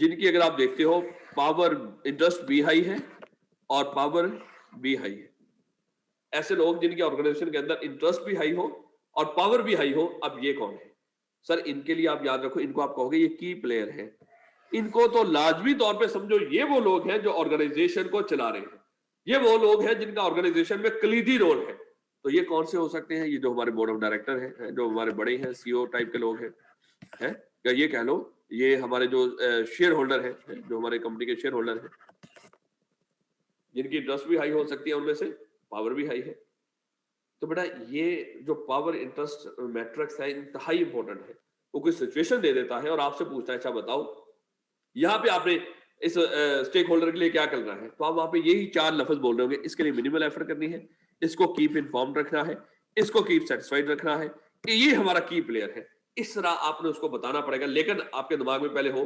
जिनकी अगर आप देखते हो पावर इंटरेस्ट भी हाई है और पावर भी हाई है। ऐसे लोग जिनकी ऑर्गेनाइजेशन के अंदर इंटरेस्ट भी हाई हो और पावर भी हाई हो, अब ये कौन है सर? इनके लिए आप याद रखो, इनको आप कहोगे ये की प्लेयर है। इनको तो लाजमी तौर पे समझो ये वो लोग हैं जो ऑर्गेनाइजेशन को चला रहे हैं, ये वो लोग हैं जिनका ऑर्गेनाइजेशन में कलीदी रोल है। तो ये कौन से हो सकते हैं? ये जो हमारे बोर्ड ऑफ डायरेक्टर हैं, जो हमारे बड़े हैं, सीईओ टाइप के लोग हैं, या ये कह लो ये हमारे जो शेयर होल्डर हैं, जो हमारे कंपनी के शेयर होल्डर हैं, जिनकी इंटरेस्ट भी हाई हो सकती है, उनमें से पावर भी हाई है। तो बेटा ये जो पावर इंटरेस्ट मैट्रिक्स है इंतहाई इंपॉर्टेंट है। वो कोई सिचुएशन दे देता है और आपसे पूछता है अच्छा बताओ यहाँ पे आपने इस स्टेक होल्डर के लिए क्या करना है, तो आप वहां पे यही 4 लफ्ज बोल रहे होंगे, इसके लिए मिनिमल एफर्ट करनी है, इसको कीप इन्फॉर्म्ड रखना है, इसको कीप सेटिस्फाइड रखना है, ये हमारा की प्लेयर है। इस तरह आपने उसको बताना पड़ेगा। लेकिन आपके दिमाग में पहले हो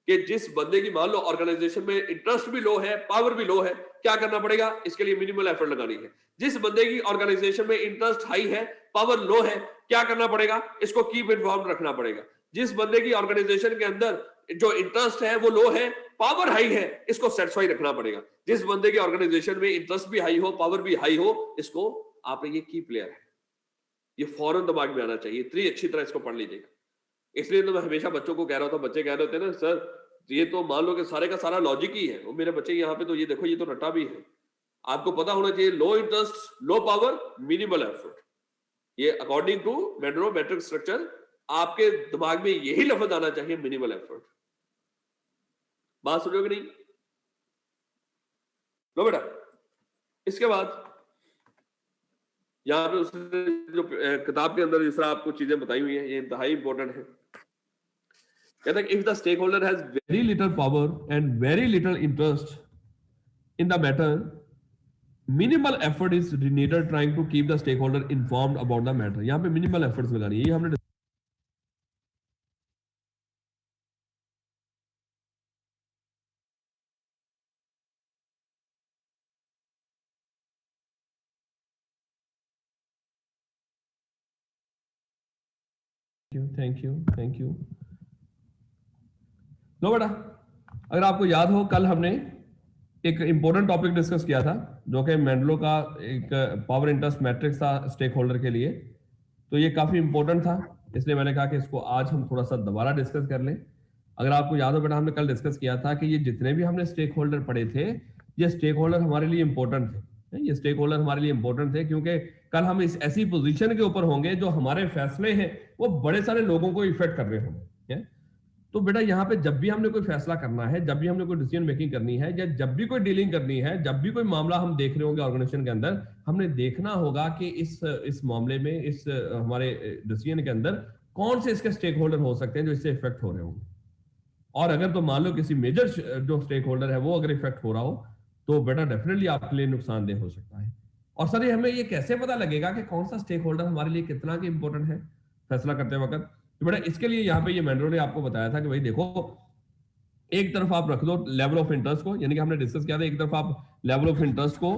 कि जिस बंदे की मान लो ऑर्गेनाइजेशन में इंटरेस्ट भी लो है, पावर भी लो है, क्या करना पड़ेगा? इसके लिए मिनिमल एफर्ट लगानी है। जिस बंदे की ऑर्गेनाइजेशन में इंटरेस्ट हाई है, पावर लो है, क्या करना पड़ेगा? इसको कीप इन्फॉर्म्ड रखना पड़ेगा। जिस बंदे की ऑर्गेनाइजेशन के अंदर जो इंटरेस्ट है वो लो है, पावर हाई है, इसको सेटिस्फाई रखना पड़ेगा। जिस बंदे की ऑर्गेनाइजेशन में इंटरेस्ट भी हाई हो, पावर भी हाई हो, इसको आप ये की प्लेयर है। ये फौरन दिमाग में आना चाहिए। इतनी अच्छी तरह इसको पढ़ लीजिएगा। इसलिए तो मैं हमेशा बच्चों को कह रहा था, बच्चे कह रहे थे ना सर ये तो मान लो कि सारे का सारा लॉजिक ही है, वो मेरे बच्चे यहाँ पे तो ये देखो ये तो रटा भी है। आपको पता होना चाहिए लो interest, low power, minimal effort. ये अकॉर्डिंग टू मेड्रो मैट्रिक स्ट्रक्चर आपके दिमाग में यही लफ्ज आना चाहिए, मिनिमल एफर्ट। बात सुन रहे हो कि नहीं? लो बेटा, इसके बाद यहाँ पे उसने जो किताब के अंदर जिस तरह आपको चीजें बताई हुई है, ये इंतहाई इंपॉर्टेंट है। कहता है if the stakeholder has very little power and very little interest in the matter, minimal effort is needed trying to keep the stakeholder informed about the matter. यहाँ पे मिनिमल एफर्ट्स लगानी है, ये हमने thank you. लो बेटा, अगर आपको याद हो कल हमने एक इंपॉर्टेंट टॉपिक डिस्कस किया था जो कि मेंडलो का एक पावर इंटरेस्ट मैट्रिक्स था स्टेक होल्डर के लिए। तो ये काफी इंपॉर्टेंट था, इसलिए मैंने कहा कि इसको आज हम थोड़ा सा दोबारा डिस्कस कर लें। अगर आपको याद हो बेटा, हमने कल डिस्कस किया था कि ये जितने भी हमने स्टेक होल्डर पढ़े थे, ये स्टेक होल्डर हमारे लिए इंपॉर्टेंट थे। ये स्टेक होल्डर हमारे लिए इंपॉर्टेंट थे क्योंकि कल हम इस ऐसी पोजीशन के ऊपर होंगे जो हमारे फैसले हैं वो बड़े सारे लोगों को इफेक्ट कर रहे होंगे। तो बेटा यहाँ पे जब भी हमने कोई फैसला करना है, जब भी हमने कोई डिसीजन मेकिंग करनी है, या जब भी कोई डीलिंग करनी है, जब भी कोई मामला हम देख रहे होंगे ऑर्गेनाइजेशन के अंदर, हमने देखना होगा कि इस मामले में, इस हमारे डिसीजन के अंदर कौन से इसके स्टेक होल्डर हो सकते हैं जो इससे इफेक्ट हो रहे होंगे। और अगर तो मान लो किसी मेजर जो स्टेक होल्डर है वो अगर इफेक्ट हो रहा हो तो बेटा डेफिनेटली आपके लिए नुकसानदेह हो सकता है। और सर ये हमें ये कैसे पता लगेगा कि कौन सा स्टेक होल्डर हमारे लिए कितना इंपॉर्टेंट है फैसला करते वक्त? तो बेटा इसके लिए यहाँ पे ये मेंडरो ने आपको बताया था कि भाई देखो, एक तरफ आप रख दो लेवल ऑफ इंटरेस्ट को, यानी कि हमने डिस्कस किया था एक तरफ आप लेवल ऑफ इंटरेस्ट को,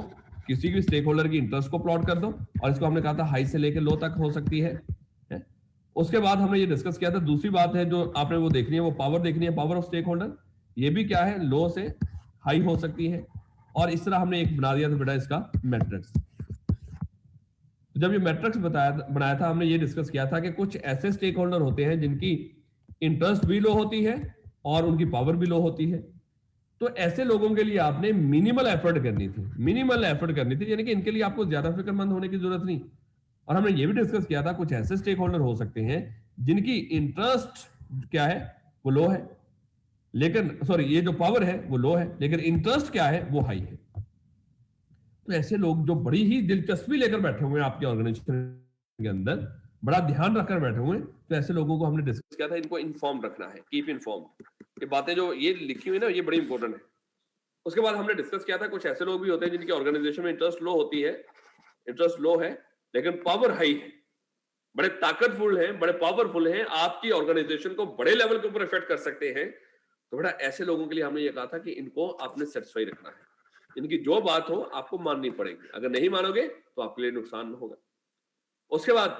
किसी भी स्टेक होल्डर की इंटरेस्ट को प्लॉट कर दो, और इसको हमने कहा था हाई से लेकर लो तक हो सकती है। उसके बाद हमने ये डिस्कस किया था दूसरी बात है जो आपने वो देखनी है, वो पावर देखनी है, पावर ऑफ स्टेक होल्डर। ये भी क्या है, लो से हाई हो सकती है। और इस तरह हमने एक बना दिया था बेटा इसका मैट्रिक्स। जब ये मैट्रिक्स बनाया था हमने ये डिस्कस किया था कि कुछ ऐसे स्टेक होल्डर होते हैं जिनकी इंटरेस्ट भी लो होती है और उनकी पावर भी लो होती है। तो ऐसे लोगों के लिए आपने मिनिमल एफर्ट करनी थी, मिनिमल एफर्ट करनी थी, यानी कि इनके लिए आपको ज्यादा फिक्रमंद होने की जरूरत नहीं। और हमने ये भी डिस्कस किया था कुछ ऐसे स्टेक होल्डर हो सकते हैं जिनकी इंटरेस्ट क्या है, वो लो है, लेकिन सॉरी ये जो पावर है वो लो है, लेकिन इंटरेस्ट क्या है, वो हाई है। तो ऐसे लोग जो बड़ी ही दिलचस्पी लेकर बैठे हुए हैं आपके ऑर्गेनाइजेशन के अंदर, बड़ा ध्यान रखकर बैठे हुए हैं, तो ऐसे लोगों को हमने डिस्कस किया था इनको इन्फॉर्म रखना है, कीप इन्फॉर्म। ये बातें जो ये लिखी हुई ना ये बड़ी इंपॉर्टेंट है। उसके बाद हमने डिस्कस किया था कुछ ऐसे लोग भी होते हैं जिनकी ऑर्गेनाइजेशन में इंटरेस्ट लो होती है, इंटरेस्ट लो है लेकिन पावर हाई है, बड़े ताकतफुल हैं, बड़े पावरफुल हैं, आपकी ऑर्गेनाइजेशन को बड़े लेवल के ऊपर इफेक्ट कर सकते हैं। तो बेटा ऐसे लोगों के लिए हमने ये कहा था कि इनको आपने सेटिस्फाई रखना है, इनकी जो बात हो आपको माननी पड़ेगी, अगर नहीं मानोगे तो आपके लिए नुकसान होगा। उसके बाद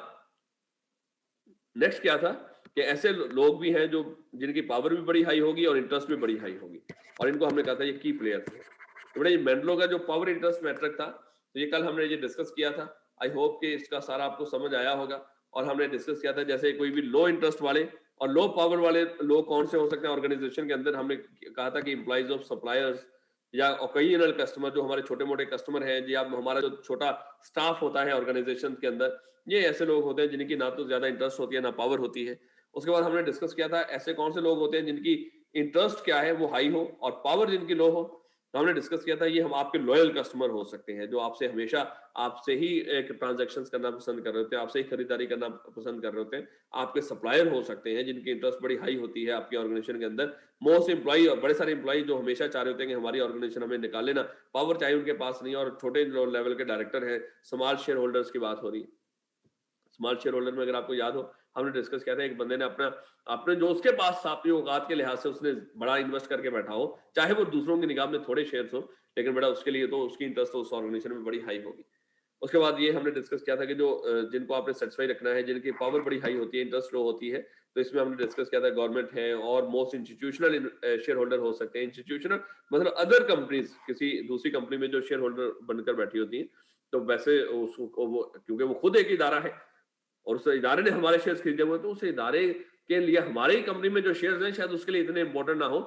नेक्स्ट क्या था कि ऐसे लोग भी हैं जो जिनकी पावर भी बड़ी हाई होगी और इंटरेस्ट भी बड़ी हाई होगी, और इनको हमने कहा था ये की प्लेयर थे। तो बड़ा ये मेंडलो का जो पावर इंटरेस्ट मैट्रिक्स था, तो ये कल हमने ये डिस्कस किया था। आई होप कि इसका सारा आपको समझ आया होगा। और हमने डिस्कस किया था जैसे कोई भी लो इंटरेस्ट वाले और लो पावर वाले लोग कौन से हो सकते हैं ऑर्गेनाइजेशन के अंदर। हमने कहा था कि एम्प्लॉइज ऑफ सप्लायर्स या ओकेजनल कस्टमर, जो हमारे छोटे मोटे कस्टमर हैं, या हमारा जो छोटा स्टाफ होता है ऑर्गेनाइजेशन के अंदर, ये ऐसे लोग होते हैं जिनकी ना तो ज्यादा इंटरेस्ट होती है ना पावर होती है। उसके बाद हमने डिस्कस किया था ऐसे कौन से लोग होते हैं जिनकी इंटरेस्ट क्या है वो हाई हो और पावर जिनकी लो हो। तो हमने डिस्कस किया था ये हम आपके लॉयल कस्टमर हो सकते हैं, जो आपसे हमेशा आपसे ही एक ट्रांजैक्शंस करना पसंद कर रहे होते हैं, आपसे ही खरीदारी करना पसंद कर रहे होते हैं। आपके सप्लायर हो सकते हैं जिनकी इंटरेस्ट बड़ी हाई होती है आपकी ऑर्गेनाइजेशन के अंदर। मोस्ट एम्प्लॉई और बड़े सारे एम्प्लॉई जो हमेशा चाह रहे होते हैं कि हमारी ऑर्गेनाइजेशन हमें निकाले ना, पावर चाहिए उनके पास नहीं, और छोटे लेवल के डायरेक्टर हैं, स्मॉल शेयर होल्डर्स की बात हो रही है। स्मॉल शेयर होल्डर में अगर आपको याद हो हमने डिस्कस किया था, एक बंदे ने अपने जो उसके पास अपनी औकात के लिहाज से उसने बड़ा इन्वेस्ट करके बैठा हो, चाहे वो दूसरों की निगाह में थोड़े शेयर्स हो, लेकिन बड़ा उसके लिए तो उसकी इंटरेस्ट तो उस ऑर्गेनाइजेशन में बड़ी हाई होगी। उसके बाद ये हमने डिस्कस किया था कि जो जिनको आपने सेटिस्फाई रखना है, जिनकी पावर बड़ी हाई होती है, इंटरेस्ट लो होती है, तो इसमें हमने डिस्कस किया था गवर्नमेंट है और मोस्ट इंस्टीट्यूशनल शेयर होल्डर हो सकते हैं। इंस्टीट्यूशनल मतलब अदर कंपनीज, किसी दूसरी कंपनी में जो शेयर होल्डर बनकर बैठी होती है, तो वैसे उसको वो क्योंकि वो खुद एक इदारा है और उस इदारे ने हमारे शेयर्स खरीदे हुए, तो उस इदारे के लिए हमारी कंपनी में जो शेयर्स हैं शायद उसके लिए इतने इंपॉर्टेंट ना हो,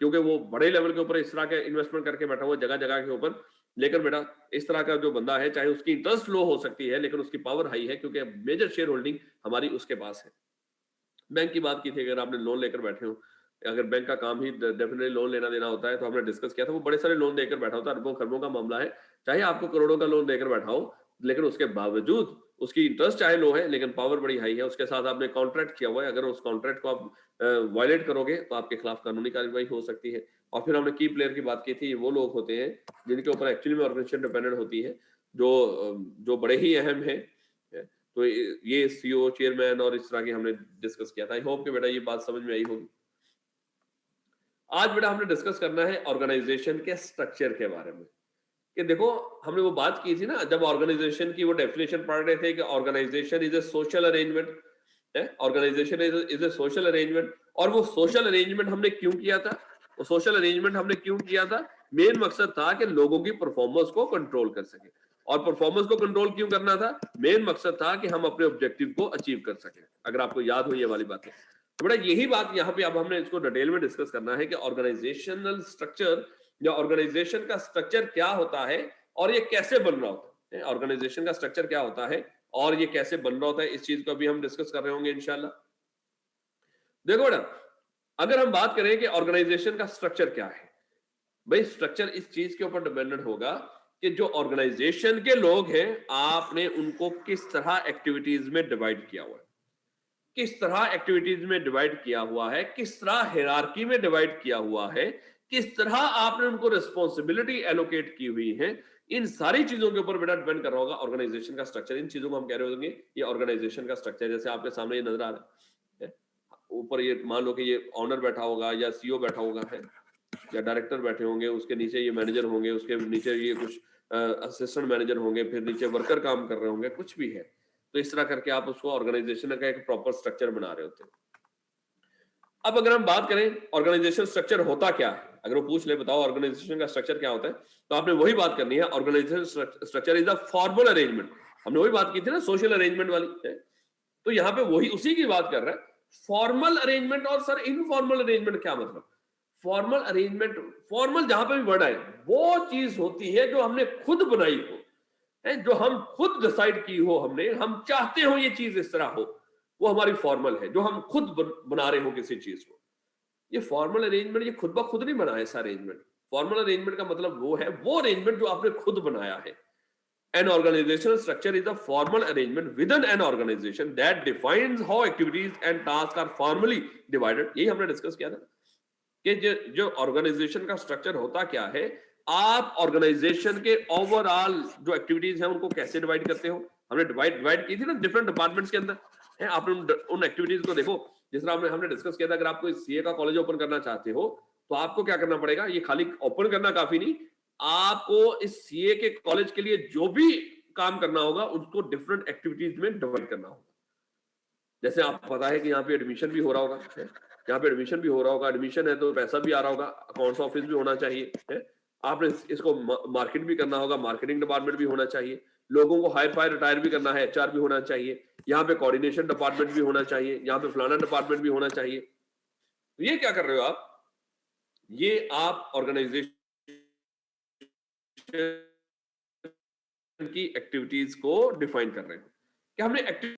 क्योंकि वो बड़े लेवल के ऊपर इस तरह के इन्वेस्टमेंट करके बैठा हुआ जगह जगह के ऊपर। लेकिन बेटा इस तरह का जो बंदा है, चाहे उसकी इंटरेस्ट लो हो सकती है लेकिन उसकी पावर हाई है, क्योंकि मेजर शेयर होल्डिंग हमारी उसके पास है। बैंक की बात की थी, अगर आपने लोन लेकर बैठे हो, अगर बैंक का काम ही डेफिनेटली लोन लेना देना होता है, तो हमने डिस्कस किया था वो बड़े सारे लोन देकर बैठा होता है, अरबों खरबों का मामला है, चाहे आपको करोड़ों का लोन देकर बैठा हो, लेकिन उसके बावजूद उसकी इंटरेस्ट चाहे लो है लेकिन पावर बड़ी हाई है, उसके साथ आपने कॉन्ट्रैक्ट किया हुआ है, अगर उस कॉन्ट्रैक्ट को आप वायलेट करोगे तो आपके खिलाफ कानूनी कार्रवाई हो सकती है। और फिर हमने की प्लेयर की बात की थी, वो लोग होते हैं जिनके ऊपर एक्चुअली में ऑर्गेनाइजेशन डिपेंडेंट होती है, जो बड़े ही अहम है। तो ये सीईओ, चेयरमैन और इस तरह की हमने डिस्कस किया था। आई होप कि बेटा ये बात समझ में आई होगी। आज बेटा हमने डिस्कस करना है ऑर्गेनाइजेशन के स्ट्रक्चर के बारे में, कि देखो हमने वो बात की थी ना, जब ऑर्गेनाइजेशन की वो डेफिनेशन पढ़ रहे थे कि organisation is a social arrangement है, organisation is a social arrangement. और वो सोशल अरेंजमेंट हमने क्यों किया था, वो सोशल अरेंजमेंट हमने क्यों किया था, मेन मकसद था कि लोगों की परफॉर्मेंस को कंट्रोल कर सके। और परफॉर्मेंस को कंट्रोल क्यों करना था, मेन मकसद था कि हम अपने ऑब्जेक्टिव को अचीव कर सके, अगर आपको याद हो ये वाली बातें। तो बेटा यही बात यहाँ पे अब हमने इसको डिटेल में डिस्कस करना है कि ऑर्गेनाइजेशनल स्ट्रक्चर या ऑर्गेनाइजेशन का स्ट्रक्चर क्या होता है और ये कैसे बन रहा होता है। ऑर्गेनाइजेशन का स्ट्रक्चर क्या होता है और ये कैसे बन रहा होता है, इस चीज को भी हम डिस्कस कर रहे होंगे इंशाल्लाह। देखो बेटा, अगर हम बात करें कि ऑर्गेनाइजेशन का स्ट्रक्चर क्या है, भाई स्ट्रक्चर इस चीज के ऊपर डिपेंडेंट होगा कि जो ऑर्गेनाइजेशन के लोग हैं आपने उनको किस तरह एक्टिविटीज में डिवाइड किया हुआ है, किस तरह एक्टिविटीज में डिवाइड किया हुआ है, किस तरह हायरार्की में डिवाइड किया हुआ है, किस तरह आपने उनको रिस्पॉन्सिबिलिटी एलोकेट की हुई है। इन सारी चीजों के ऊपर बेटा डिपेंड कर रहा होगा ऑर्गेनाइजेशन का स्ट्रक्चर। इन चीजों को हम कह रहे होंगे ये ऑर्गेनाइजेशन का स्ट्रक्चर। जैसे आपके सामने ये नजर आ रहा है, ऊपर ये मान लो कि ये ऑनर बैठा होगा या सीईओ बैठा होगा है, या डायरेक्टर बैठे होंगे, उसके नीचे ये मैनेजर होंगे, उसके नीचे ये कुछ असिस्टेंट मैनेजर होंगे, फिर नीचे वर्कर काम कर रहे होंगे, कुछ भी है। तो इस तरह करके आप उसको ऑर्गेनाइजेशन का एक प्रॉपर स्ट्रक्चर बना रहे होते हैं। अब अगर हम बात करें ऑर्गेनाइजेशन स्ट्रक्चर होता क्या है, अगर वो पूछ ले बताओ ऑर्गेनाइजेशन का स्ट्रक्चर क्या होता है, तो आपने वही बात करनी है, organisation structure is a formal arrangement. हमने वही बात की थी ना सोशल अरेंजमेंट वाली है, तो यहाँ पे वही उसी की बात कर रहा है। फॉर्मल अरेंजमेंट और सर इनफॉर्मल अरेंजमेंट क्या मतलब? फॉर्मल अरेंजमेंट, फॉर्मल जहां पे भी वर्ड आए, वो चीज होती है जो हमने खुद बनाई हो, है जो हम खुद डिसाइड की हो, हमने हम चाहते हो ये चीज इस तरह हो, वो हमारी फॉर्मल है, जो हम खुद बना रहे हो किसी चीज को। ये फॉर्मल अरेंजमेंट ये खुद ब खुद नहीं बना है ऐसा अरेंजमेंट। फॉर्मल अरेंजमेंट का मतलब वो है वो अरेंजमेंट जो आपने खुद बनाया है। An organizational structure is a formal arrangement within an organization that defines how activities and tasks are formally divided। यही हमने डिस्कस किया था कि जो ऑर्गेनाइजेशन का स्ट्रक्चर होता क्या है, आप ऑर्गेनाइजेशन के ओवरऑल जो एक्टिविटीज हैं उनको कैसे डिवाइड करते हो। हमने डिवाइड की थी ना डिफरेंट डिपार्टमेंट्स के अंदर है। आपने उन एक्टिविटीज को देखो, जिस तरह हमने डिस्कस किया था, अगर आपको सीए का कॉलेज ओपन करना चाहते हो तो आपको क्या करना पड़ेगा, ये खाली ओपन करना काफी नहीं, आपको इस सीए के कॉलेज के लिए जो भी काम करना होगा उसको डिफरेंट एक्टिविटीज में डिवाइड करना होगा। जैसे आप पता है कि यहाँ पे एडमिशन भी हो रहा होगा, यहाँ पे एडमिशन भी हो रहा होगा, एडमिशन है तो पैसा भी आ रहा होगा, अकाउंट्स ऑफिस भी होना चाहिए है, आपने इसको मार्केट भी करना होगा, मार्केटिंग डिपार्टमेंट भी होना चाहिए, लोगों को हायर फायर रिटायर भी करना है, एचआर भी होना चाहिए, यहाँ पे कोऑर्डिनेशन डिपार्टमेंट भी होना चाहिए, यहाँ पे फलाना डिपार्टमेंट भी होना चाहिए। तो ये क्या कर रहे हो आप, ये आप ऑर्गेनाइजेशन की एक्टिविटीज को डिफाइन कर रहे हो कि हमने एक्टिविटीज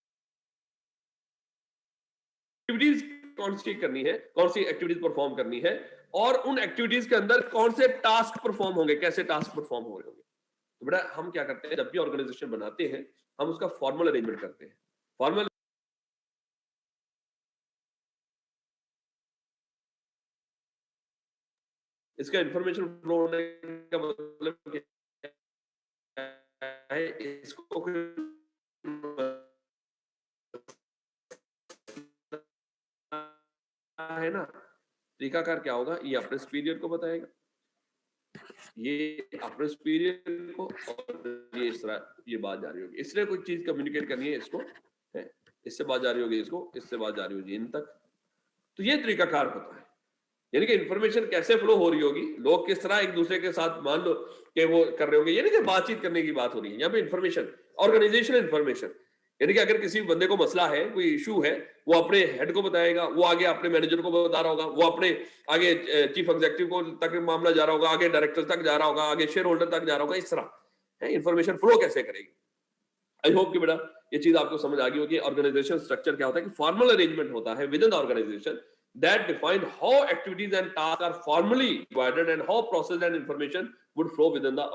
कौन सी करनी है, कौन सी एक्टिविटीज परफॉर्म करनी है, और उन एक्टिविटीज के अंदर कौन से टास्क परफॉर्म होंगे, कैसे टास्क परफॉर्म हो रहे होंगे। तो बेटा हम क्या करते हैं, जब भी ऑर्गेनाइजेशन बनाते हैं हम उसका फॉर्मल अरेंजमेंट करते हैं। फॉर्मल इसका इंफॉर्मेशन फ्लो होने का मतलब क्या है, इसको है ना, तरीकाकार क्या होगा, ये अपने सुपीरियर को बताएगा, ये अपने सुपीरियर को, और ये इस तरह ये बात जा रही होगी, इसलिए कोई चीज कम्युनिकेट करनी है इसको, है इससे बात जा रही होगी, इसको इससे बात जा रही होगी इन तक, तो ये तरीकाकार होता है। यानी कि इंफॉर्मेशन कैसे फ्लो हो रही होगी, लोग किस तरह एक दूसरे के साथ मान लो कि वो कर रहे होंगे, यानी कि बातचीत करने की बात हो रही है यहाँ पे, इंफॉर्मेशन, ऑर्गेनाइजेशनल इंफॉर्मेशन, यानी कि अगर किसी बंदे को मसला है, कोई इशू है, वो अपने हेड को बताएगा, वो आगे अपने मैनेजर को बता रहा होगा, वो अपने आगे चीफ एग्जीक्यूटिव को तक मामला जा रहा होगा, आगे डायरेक्टर तक जा रहा होगा, आगे शेयर होल्डर तक जा रहा होगा, इस तरह है इंफॉर्मेशन फ्लो कैसे करेगी। आई होप कि बेटा ये चीज आपको समझ आ गई होगी। ऑर्गेनाइजेशन स्ट्रक्चर क्या होता है कि फॉर्मल अरेंजमेंट होता है within the organisation that define how activities and tasks are formally divided and how process and information would flow within the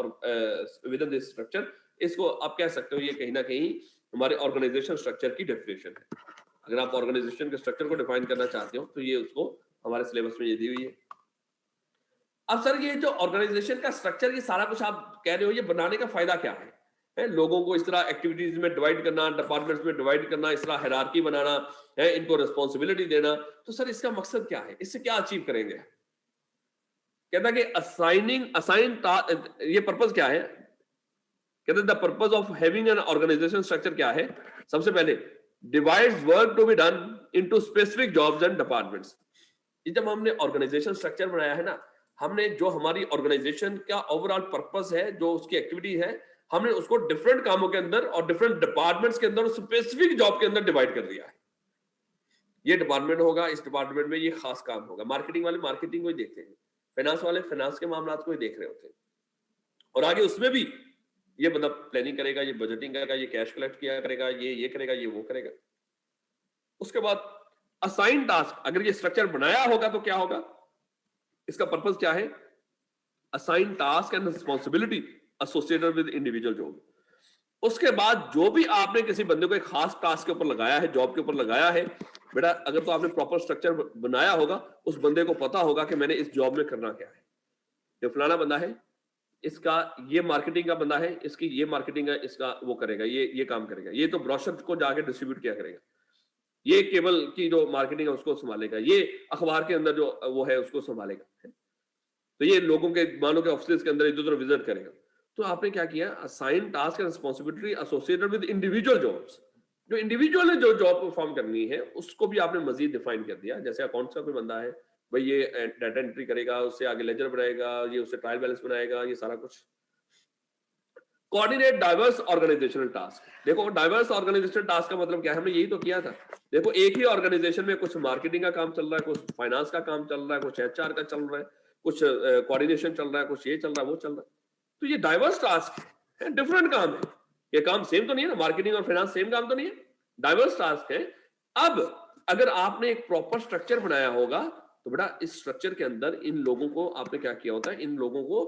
within this structure। इसको आप कह सकते हो ये कहीं ना कहीं हमारे ऑर्गेनाइजेशन स्ट्रक्चर की डेफिनेशन है। अगर आप ऑर्गेनाइजेशन के स्ट्रक्चर को डिफाइन करना चाहते हो तो ये उसको हमारे सिलेबस में ये दी हुई है। अब सर ये जो ऑर्गेनाइजेशन का स्ट्रक्चर, ये सारा कुछ आप कह रहे हो, ये बनाने का फायदा क्या है? लोगों को इस तरह एक्टिविटीज में डिवाइड करना, डिपार्टमेंट्स में डिवाइड करना, इस तरह हायरार्की बनाना है, इनको रिस्पॉन्सिबिलिटी देना, तो सर इसका मकसद क्या है, इससे क्या अचीव करेंगे? कहता कि ये पर्पस क्या है, कहते the purpose of having an organisation structure क्या है, सबसे पहले divides work to be done into specific jobs and departments. जब हमने ऑर्गेनाइजेशन स्ट्रक्चर बनाया है ना, हमने जो हमारी ऑर्गेनाइजेशन का ओवरऑल पर्पस है, जो उसकी एक्टिविटी है, हमने उसको डिफरेंट कामों के अंदर और डिफरेंट डिपार्टमेंट्स के अंदर स्पेसिफिक जॉब के अंदर डिवाइड कर दिया है। ये डिपार्टमेंट होगा, इस डिपार्टमेंट में ये खास काम होगा, मार्केटिंग वाले मार्केटिंग को ही देखते हैं, फाइनेंस वाले फाइनेंस के मामलों को ही देख रहे होते हैं, और आगे उसमें भी ये बंदा प्लानिंग करेगा, ये बजटिंग करेगा, ये कैश कलेक्ट किया करेगा, ये करेगा, ये वो करेगा। उसके बाद असाइन टास्क, अगर ये स्ट्रक्चर बनाया होगा तो क्या होगा, इसका पर्पस क्या है, assign task and responsibility associated with individual job. उसके बाद जो भी आपने किसी बंदे को एक खास टास्क के ऊपर लगाया है, जॉब के ऊपर लगाया है, बेटा अगर तो आपने प्रॉपर स्ट्रक्चर बनाया होगा, उस बंदे को पता होगा कि मैंने इस जॉब में करना क्या है। ये फलाना बंदा है, इसका ये मार्केटिंग का बंदा है, इसकी ये मार्केटिंग है, इसका वो करेगा, ये काम करेगा, ये तो ब्रोशर को जाके डिस्ट्रीब्यूट किया करेगा, ये केबल की जो मार्केटिंग है उसको संभालेगा, ये अखबार के अंदर जो वो है उसको संभालेगा, तो ये लोगों के मानो के ऑफिस के अंदर इधर उधर विजिट करेगा। तो आपने क्या किया, assign task and responsibility associated with individual jobs, जो इंडिविजुअल ने जो जॉब परफॉर्म करनी है उसको भी आपने मजीद डिफाइन कर दिया। जैसे अकाउंट्स का कोई बंदा है, भाई ये डाटा एंट्री करेगा, उससे आगे लेजर बनाएगा, ये उससे ट्रायल बैलेंस बनाएगा, ये सारा कुछ। Coordinate diverse organisational task. देखो डाइवर्स ऑर्गेनाइजेशनल टास्क का मतलब क्या है, हमने यही तो किया था। देखो एक ही ऑर्गेनाइजेशन में कुछ मार्केटिंग का काम चल रहा है, कुछ फाइनेंस का काम चल रहा है, कुछ एचआर का चल रहा है, कुछ कोऑर्डिनेशन चल रहा है, कुछ ये चल रहा है, वो चल रहा है। तो ये डाइवर्स टास्क है, डिफरेंट काम है, ये काम सेम तो नहीं है ना, मार्केटिंग और फाइनेंस सेम काम तो नहीं है, डाइवर्स टास्क है। अब अगर आपने एक प्रॉपर स्ट्रक्चर बनाया होगा तो बेटा इस स्ट्रक्चर के अंदर इन लोगों को आपने क्या किया होता है, इन लोगों को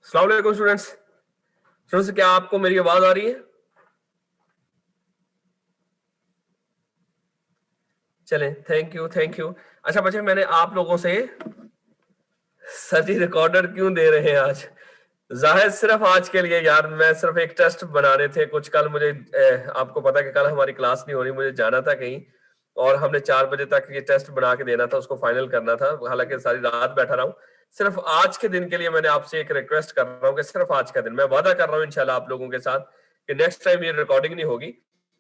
अस्सलाम वालेकुम स्टूडेंट्स, क्या आपको मेरी आवाज आ रही है? चलें, थैंक यू। अच्छा बच्चे, मैंने आप लोगों से सर जी रिकॉर्डेड क्यों दे रहे हैं आज? जाहिर सिर्फ आज के लिए यार, मैं सिर्फ एक टेस्ट बनाने थे कुछ। कल मुझे आपको पता है कि कल हमारी क्लास नहीं हो रही, मुझे जाना था कहीं, और हमने 4 बजे तक ये टेस्ट बना के देना था, उसको फाइनल करना था। हालांकि सारी रात बैठा रहा हूँ। सिर्फ आज के दिन के लिए मैंने आपसे एक रिक्वेस्ट कर रहा हूँ कि सिर्फ आज का दिन, मैं वादा कर रहा हूँ इंशाल्लाह आप लोगों के साथ कि नेक्स्ट टाइम ये रिकॉर्डिंग नहीं होगी।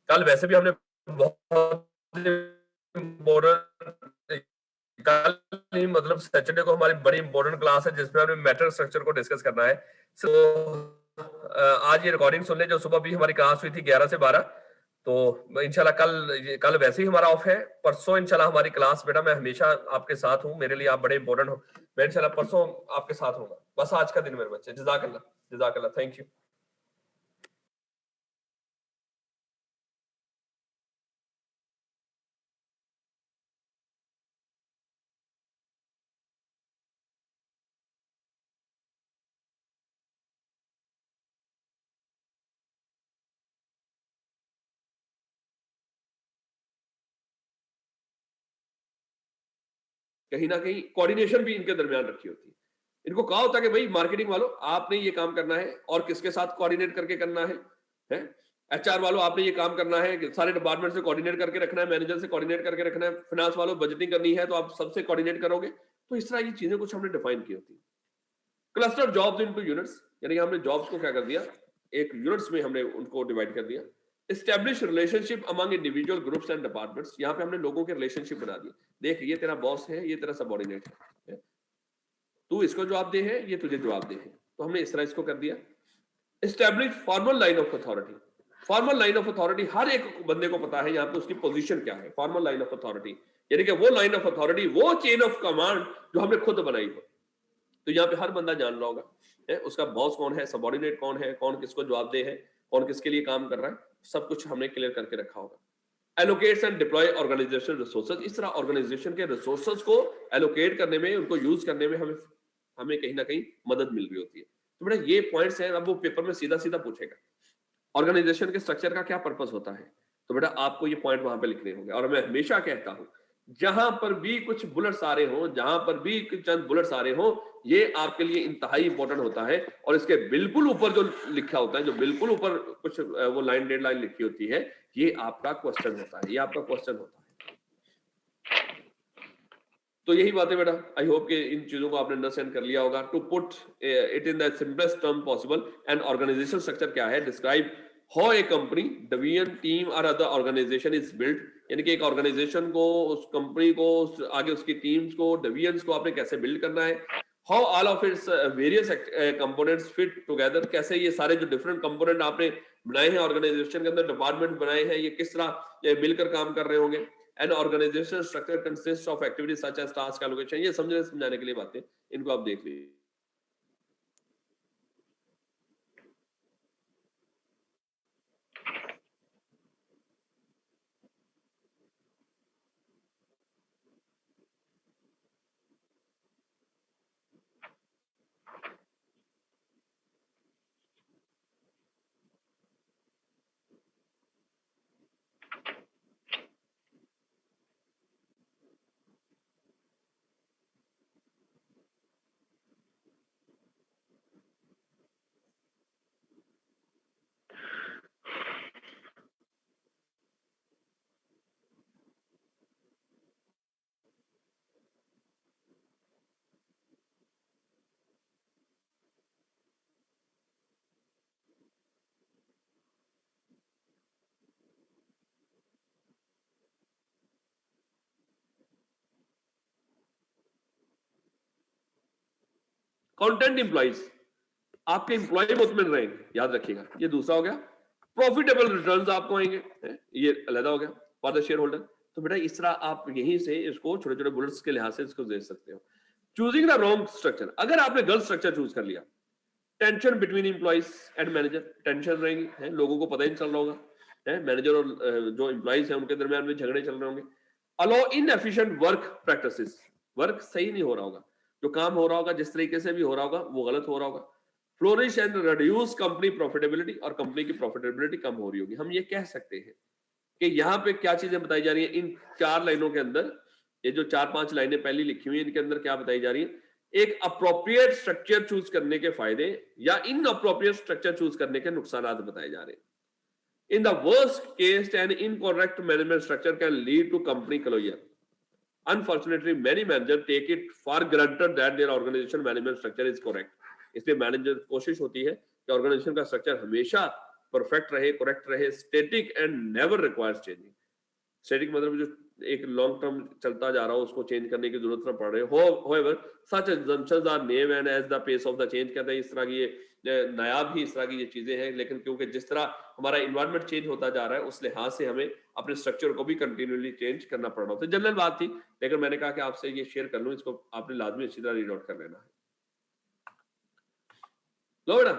कल वैसे भी हमने बहुत important, कल नहीं मतलब सैटरडे को हमारी बड़ी इंपॉर्टेंट क्लास है जिसमें हमें मेटल स्ट्रक्चर को डिस्कस करना है। सो आज ये रिकॉर्डिंग सुन ले, जो सुबह भी हमारी क्लास हुई थी 11 से 12। तो इंशाल्लाह कल वैसे ही हमारा ऑफ है। परसों इंशाल्लाह हमारी क्लास, बेटा मैं हमेशा आपके साथ हूँ, मेरे लिए आप बड़े इंपॉर्टेंट हो। मैं इंशाल्लाह परसों आपके साथ हूँ। बस आज का दिन मेरे बच्चे, जज़ाकल्लाह जज़ाकल्लाह, थैंक यू। कहीं ना कहीं कोऑर्डिनेशन भी इनके दरमियान रखी होती है। इनको कहा होता है कि भाई मार्केटिंग वालों आपने ये काम करना है, और किसके साथ कोऑर्डिनेट करके करना है? एचआर वालों आपने ये काम करना है कि सारे डिपार्टमेंट से कोऑर्डिनेट करके रखना है, मैनेजर से कोऑर्डिनेट करके रखना है, फाइनेंस वालों बजटिंग करनी है तो आप सबसे कोऑर्डिनेट करोगे। तो इस तरह की चीजें कुछ हमने डिफाइन की होती है। क्लस्टर जॉब्स इनटू यूनिट्स, यानी कि हमने जॉब्स को क्या कर दिया, एक यूनिट्स में हमने उनको डिवाइड कर दिया। Establish relationship among individual groups and departments, यहाँ पे हमने लोगों के रिलेशनशिप बना दिए। देख ये तेरा बॉस है, ये तेरा सबऑर्डिनेट है, तू इसको जवाब दे है, ये तुझे जवाब दे है, तो हमने इस तरह इसको कर दिया। Establish formal line of authority, formal line of authority हर एक बंदे को पता है यहाँ पे उसकी पोजीशन क्या है। फॉर्मल लाइन ऑफ अथॉरिटी यानी कि वो लाइन ऑफ अथॉरिटी, वो चेन ऑफ कमांड जो हमने खुद बनाई हो। तो यहाँ पे हर बंदा जान रहा होगा उसका बॉस कौन है, सबऑर्डिनेट कौन है, कौन किसको जवाब दे है, कौन किसके लिए काम कर रहा है, सब कुछ हमने क्लियर करके रखा होगा। Allocates and deploy organisation resources, इस तरह ऑर्गेनाइजेशन के रिसोर्सेज को एलोकेट करने में, उनको यूज करने में हमें कहीं ना कहीं मदद मिल रही होती है। तो बेटा ये पॉइंट्स हैं, अब वो पेपर में सीधा सीधा पूछेगा ऑर्गेनाइजेशन के स्ट्रक्चर का क्या पर्पस होता है, तो बेटा आपको ये पॉइंट वहां पे लिखने होंगे। और मैं हमेशा कहता हूं जहां पर भी कुछ बुलेट्स आ रहे हो, जहां पर भी कुछ चंद बुलेट्स आ रहे हो, ये आपके लिए इंतहाई इंपॉर्टेंट होता है। और इसके बिल्कुल ऊपर जो लिखा होता है, जो बिल्कुल ऊपर कुछ वो लाइन डेड लाइन लिखी होती है, ये आपका क्वेश्चन होता है, ये आपका क्वेश्चन होता है। तो यही बात है बेटा, आई होप कि इन चीजों को आपने अंडरस्टैंड कर लिया होगा। To put it in the simplest term possible, and organisation structure क्या है, describe how a company, division, team और अदर ऑर्गेनाइजेशन इज बिल्ट, यानी कि एक ऑर्गेनाइजेशन को, उस कंपनी को, आगे उसकी टीम्स को, डिवीजन्स को आपने कैसे बिल्ड करना है। How all of its various components fit together, कैसे ये सारे जो डिफरेंट कंपोनेंट आपने बनाए हैं ऑर्गेनाइजेशन के अंदर, डिपार्टमेंट बनाए हैं, ये किस तरह मिलकर काम कर रहे होंगे। An organizational structure consists of activities such as task allocation, ये समझाने के लिए बातें, इनको आप देख लीजिए। कंटेंट इंप्लॉइज, आपके इंप्लॉय मुतमिन रहेंगे, याद रखिएगा। ये दूसरा हो गया। प्रॉफिटेबल रिटर्न्स आपको आएंगे, ये अलग हो गया फॉर द शेयर होल्डर। तो बेटा इस तरह आप यहीं से इसको छोटे छोटे बुलेट्स के लिहाज से इसको दे सकते हो। चूजिंग द रॉन्ग स्ट्रक्चर, अगर आपने गलत स्ट्रक्चर चूज कर लिया, tension between employees and manager, tension रहेंगी, है लोगों को पता ही नहीं चल रहा होगा, है मैनेजर और जो इंप्लॉइज है उनके दरमियान में झगड़े चल रहे होंगे। अलो इनएफिशिएंट वर्क प्रैक्टिसेस, वर्क सही नहीं हो रहा होगा, जो काम हो रहा होगा जिस तरीके से भी हो रहा होगा वो गलत हो रहा होगा। Flourish and reduce company profitability, और कंपनी की प्रॉफिटेबिलिटी कम हो रही होगी। हम ये कह सकते हैं कि यहाँ पे क्या चीजें बताई जा रही है इन 4 लाइनों के अंदर, ये जो 4-5 लाइनें पहली लिखी हुई है इनके अंदर क्या बताई जा रही है एक अप्रोप्रिएट स्ट्रक्चर चूज करने के फायदे या इन अप्रोप्रिएट स्ट्रक्चर चूज करने के नुकसान बताए जा रहे हैं. In the worst case, an incorrect management structure can lead to company closure. Unfortunately, many managers take it for granted that their organization management structure is correct. इसलिए manager कोशिश होती है कि ऑर्गेनाइजेशन का स्ट्रक्चर हमेशा परफेक्ट रहे, correct रहे, static and never requires changing. Static मतलब जो एक लॉन्ग टर्म चलता जा रहा हो उसको चेंज करने की जरूरत न पड़ रही हो. However, such assumptions are naive and as the pace of the change, कहते हैं इस तरह की ये नायाब ही इस तरह की ये चीजें हैं, लेकिन क्योंकि जिस तरह हमारा इन्वायरमेंट चेंज होता जा रहा है उस लिहाज से हमें अपने स्ट्रक्चर को भी कंटिन्यूअली चेंज करना पड़ रहा है. तो जनरल बात थी, लेकिन मैंने कहा कि आपसे ये शेयर कर लूं, इसको आपने लाजमी अच्छी तरह रीड आउट कर लेना है. लो बेटा,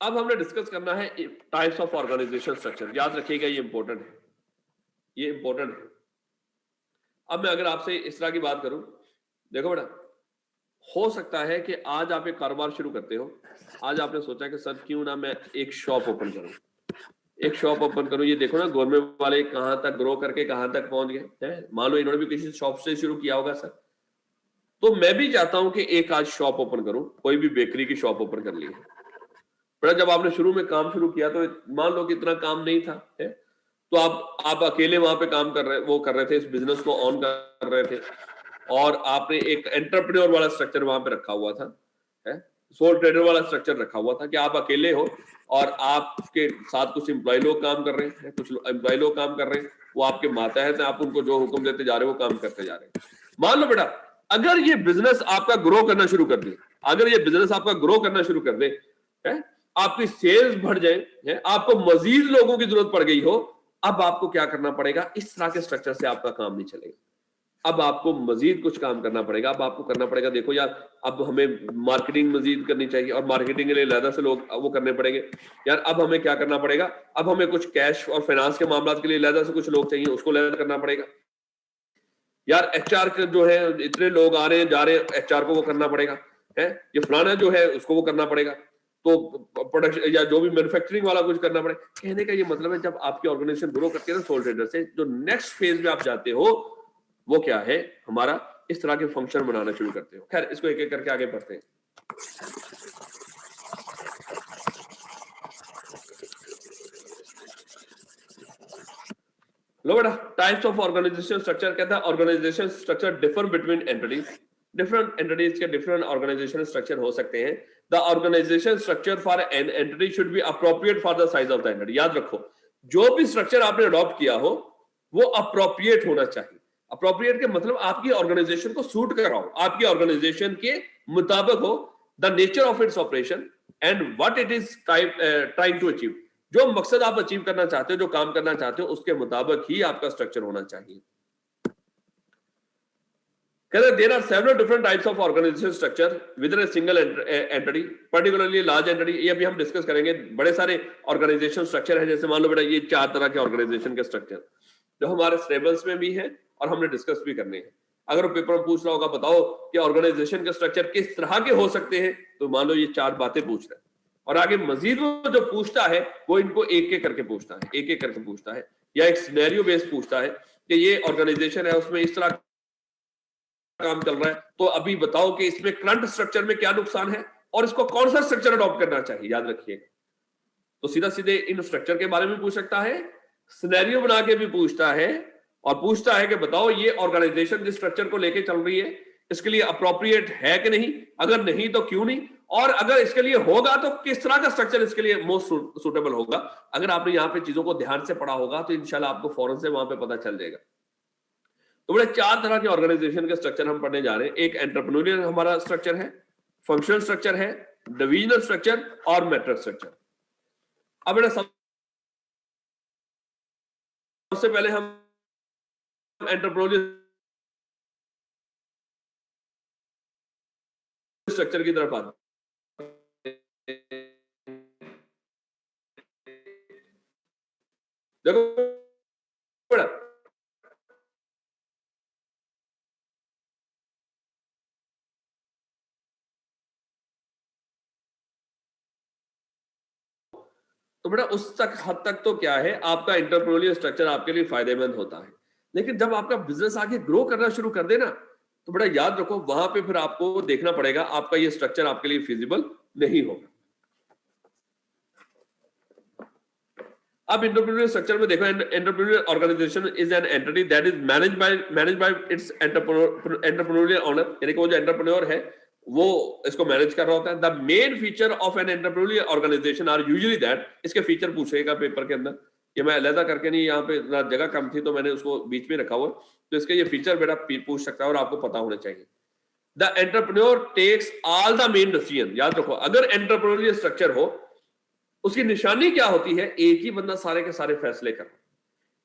अब हमने डिस्कस करना है टाइप्स ऑफ ऑर्गेनाइजेशन स्ट्रक्चर. याद रखिएगा ये इंपॉर्टेंट है, ये इंपॉर्टेंट है. अब मैं अगर आपसे इस तरह की बात करूं, देखो बेटा, हो सकता है कि आज आप एक कारोबार शुरू करते हो. आज आपने सोचा कि सर क्यों ना मैं एक शॉप ओपन करूं, एक शॉप ओपन करूं. ये देखो ना गवर्नमेंट वाले कहां तक ग्रो करके कहां तक पहुंच गए हैं. मान लो इन्होंने भी किसी शॉप से शुरू किया होगा सर, तो मैं भी चाहता हूं कि एक आज शॉप ओपन करूं, कोई भी बेकरी की शॉप ओपन कर ली है. पर जब आपने शुरू में काम शुरू किया तो मान लो कि इतना काम नहीं था, है? तो आप अकेले वहां पे काम कर रहे थे, इस बिजनेस को ऑन कर रहे थे, और आपने एक एंटरप्रेन्योर वाला स्ट्रक्चर वहां पे रखा हुआ था, है? सोल ट्रेडर वाला स्ट्रक्चर रखा हुआ था कि आप अकेले हो और आपके साथ कुछ एम्प्लॉय लोग काम कर रहे हैं, कुछ एम्प्लॉय लोग काम कर रहे हैं, वो आपके मातहत हैं, आप उनको जो हुक्म देते जा रहे हो वो काम करते जा रहे हैं. मान लो बेटा, अगर ये बिजनेस आपका ग्रो करना शुरू कर दे, अगर ये बिजनेस आपका ग्रो करना शुरू कर दे, है? आपकी सेल्स बढ़ जाए, है? आपको मजीद लोगों की जरूरत पड़ गई हो, अब आपको क्या करना पड़ेगा? इस तरह के स्ट्रक्चर से आपका काम नहीं चलेगा. अब आपको मजीद कुछ काम करना पड़ेगा. अब आपको करना पड़ेगा, देखो यार, अब हमें मार्केटिंग मजीद करनी चाहिए और मार्केटिंग के लिए अलग से लोग वो करने पड़ेंगे. यार अब हमें क्या करना पड़ेगा? अब हमें कुछ कैश और फाइनेंस के मामलों के लिए अलग से कुछ लोग चाहिए, उसको अलग करना पड़ेगा. यार एचआर के जो है इतने लोग आ रहे हैं जा रहे हैं, एचआर को वो करना पड़ेगा, है? ये फलाना जो है उसको वो करना पड़ेगा. तो प्रोडक्शन या जो भी मैन्युफैक्चरिंग वाला कुछ करना पड़ेगा. कहने का ये मतलब है, जब आपकी ऑर्गेनाइजेशन ग्रो करती है ना सोल ट्रेडर से, जो नेक्स्ट फेज में आप जाते हो वो क्या है? हमारा इस तरह के फंक्शन बनाना शुरू करते हो. खैर, इसको एक एक करके आगे बढ़ते हैं. लो बेटा, टाइप्स ऑफ ऑर्गेनाइजेशन स्ट्रक्चर कहता है organisation structure differ between entities. Different entities के डिफरेंट ऑर्गेनाइजेशन स्ट्रक्चर हो सकते हैं. The organisation structure for an entity should be appropriate for the size of the entity. याद रखो, जो भी स्ट्रक्चर आपने अडॉप्ट किया हो वो अप्रोप्रिएट होना चाहिए. अप्रोप्रिएट के मतलब आपकी ऑर्गेनाइजेशन को सूट कर रहा हो, आपकी ऑर्गेनाइजेशन के मुताबिक हो, the nature of its operation and what it is trying to achieve. जो मकसद आप अचीव करना चाहते हो, जो काम करना चाहते हो, उसके मुताबिक ही आपका स्ट्रक्चर होना चाहिए. There are several different types of organization structure within a single entity, particularly large entity. ये अभी हम डिस्कस करेंगे. बड़े सारे ऑर्गेनाइजेशन स्ट्रक्चर है. जैसे मान लो बेटा, ये 4 तरह के ऑर्गेनाइजेशन के स्ट्रक्चर जो हमारे सिलेबस में भी है और हमने डिस्कस भी करने हैं. अगर पेपर में पूछ रहा होगा बताओ कि ऑर्गेनाइजेशन के स्ट्रक्चर किस तरह के हो सकते हैं, तो मान लो ये 4 बातें पूछ रहे हैं, और आगे मजीद वो जो पूछता है वो इनको एक एक करके पूछता है, एक एक करके पूछता है, या एक सिनेरियो बेस्ड पूछता है कि ये ऑर्गेनाइजेशन है, उसमें इस तरह काम चल रहा है, तो अभी बताओ कि इसमें करंट स्ट्रक्चर में क्या नुकसान है और इसको कौन सा स्ट्रक्चर अडॉप्ट करना चाहिए. याद रखिएगा. तो सीधा सीधे इन स्ट्रक्चर के बारे में पूछ सकता है, सिनेरियो बना के भी पूछता है, और पूछता है कि बताओ ये ऑर्गेनाइजेशन जिस स्ट्रक्चर को लेके चल रही है इसके लिए अप्रोप्रिएट है कि नहीं, अगर नहीं तो क्यों नहीं, और अगर इसके लिए होगा तो किस तरह का स्ट्रक्चर इसके लिए मोस्ट सूटेबल होगा. अगर आपने यहाँ पे चीजों को ध्यान से पढ़ा होगा तो इंशाल्लाह आपको फौरन से वहां पे पता चल जाएगा. तो बड़े 4 तरह के ऑर्गेनाइजेशन के स्ट्रक्चर हम पढ़ने जा रहे हैं. एक एंटरप्रेन्योरियल हमारा स्ट्रक्चर है, फंक्शनल स्ट्रक्चर है, डिविजनल स्ट्रक्चर और मैट्रिक्स स्ट्रक्चर. अब बेटा सबसे पहले हम एंटरप्रेन्योरियल स्ट्रक्चर की तरफ आते हैं. देखो बेटा, तो बेटा उस हद तक तो क्या है, आपका एंटरप्रेन्योरियल स्ट्रक्चर आपके लिए फायदेमंद होता है. लेकिन जब आपका बिजनेस आगे ग्रो करना शुरू कर देना, तो बड़ा याद रखो, वहां पे फिर आपको देखना पड़ेगा आपका ये स्ट्रक्चर आपके लिए फिजिबल नहीं होगा। अब एंटरप्रेन्योर स्ट्रक्चर में देखो, entrepreneur organisation is an entity that is managed by its entrepreneurial owner, यानी कि वो जो एंटरप्रेन्योर है वो इसको मैनेज कर रहा होता है। The main feature of an entrepreneurial organisation are usually that, इसके फीचर पूछेगा पेपर के अंदर, ये मैं अलग करके नहीं, यहाँ पे जगह कम थी तो मैंने उसको बीच में रखा हुआ, तो इसके ये फीचर बेटा पूछ सकता है और आपको पता होना चाहिए। The entrepreneur takes all the main decision, याद रखो अगर एंटरप्रेन्योरियल स्ट्रक्चर हो उसकी निशानी क्या होती है, एक ही बंदा सारे के सारे फैसले कर,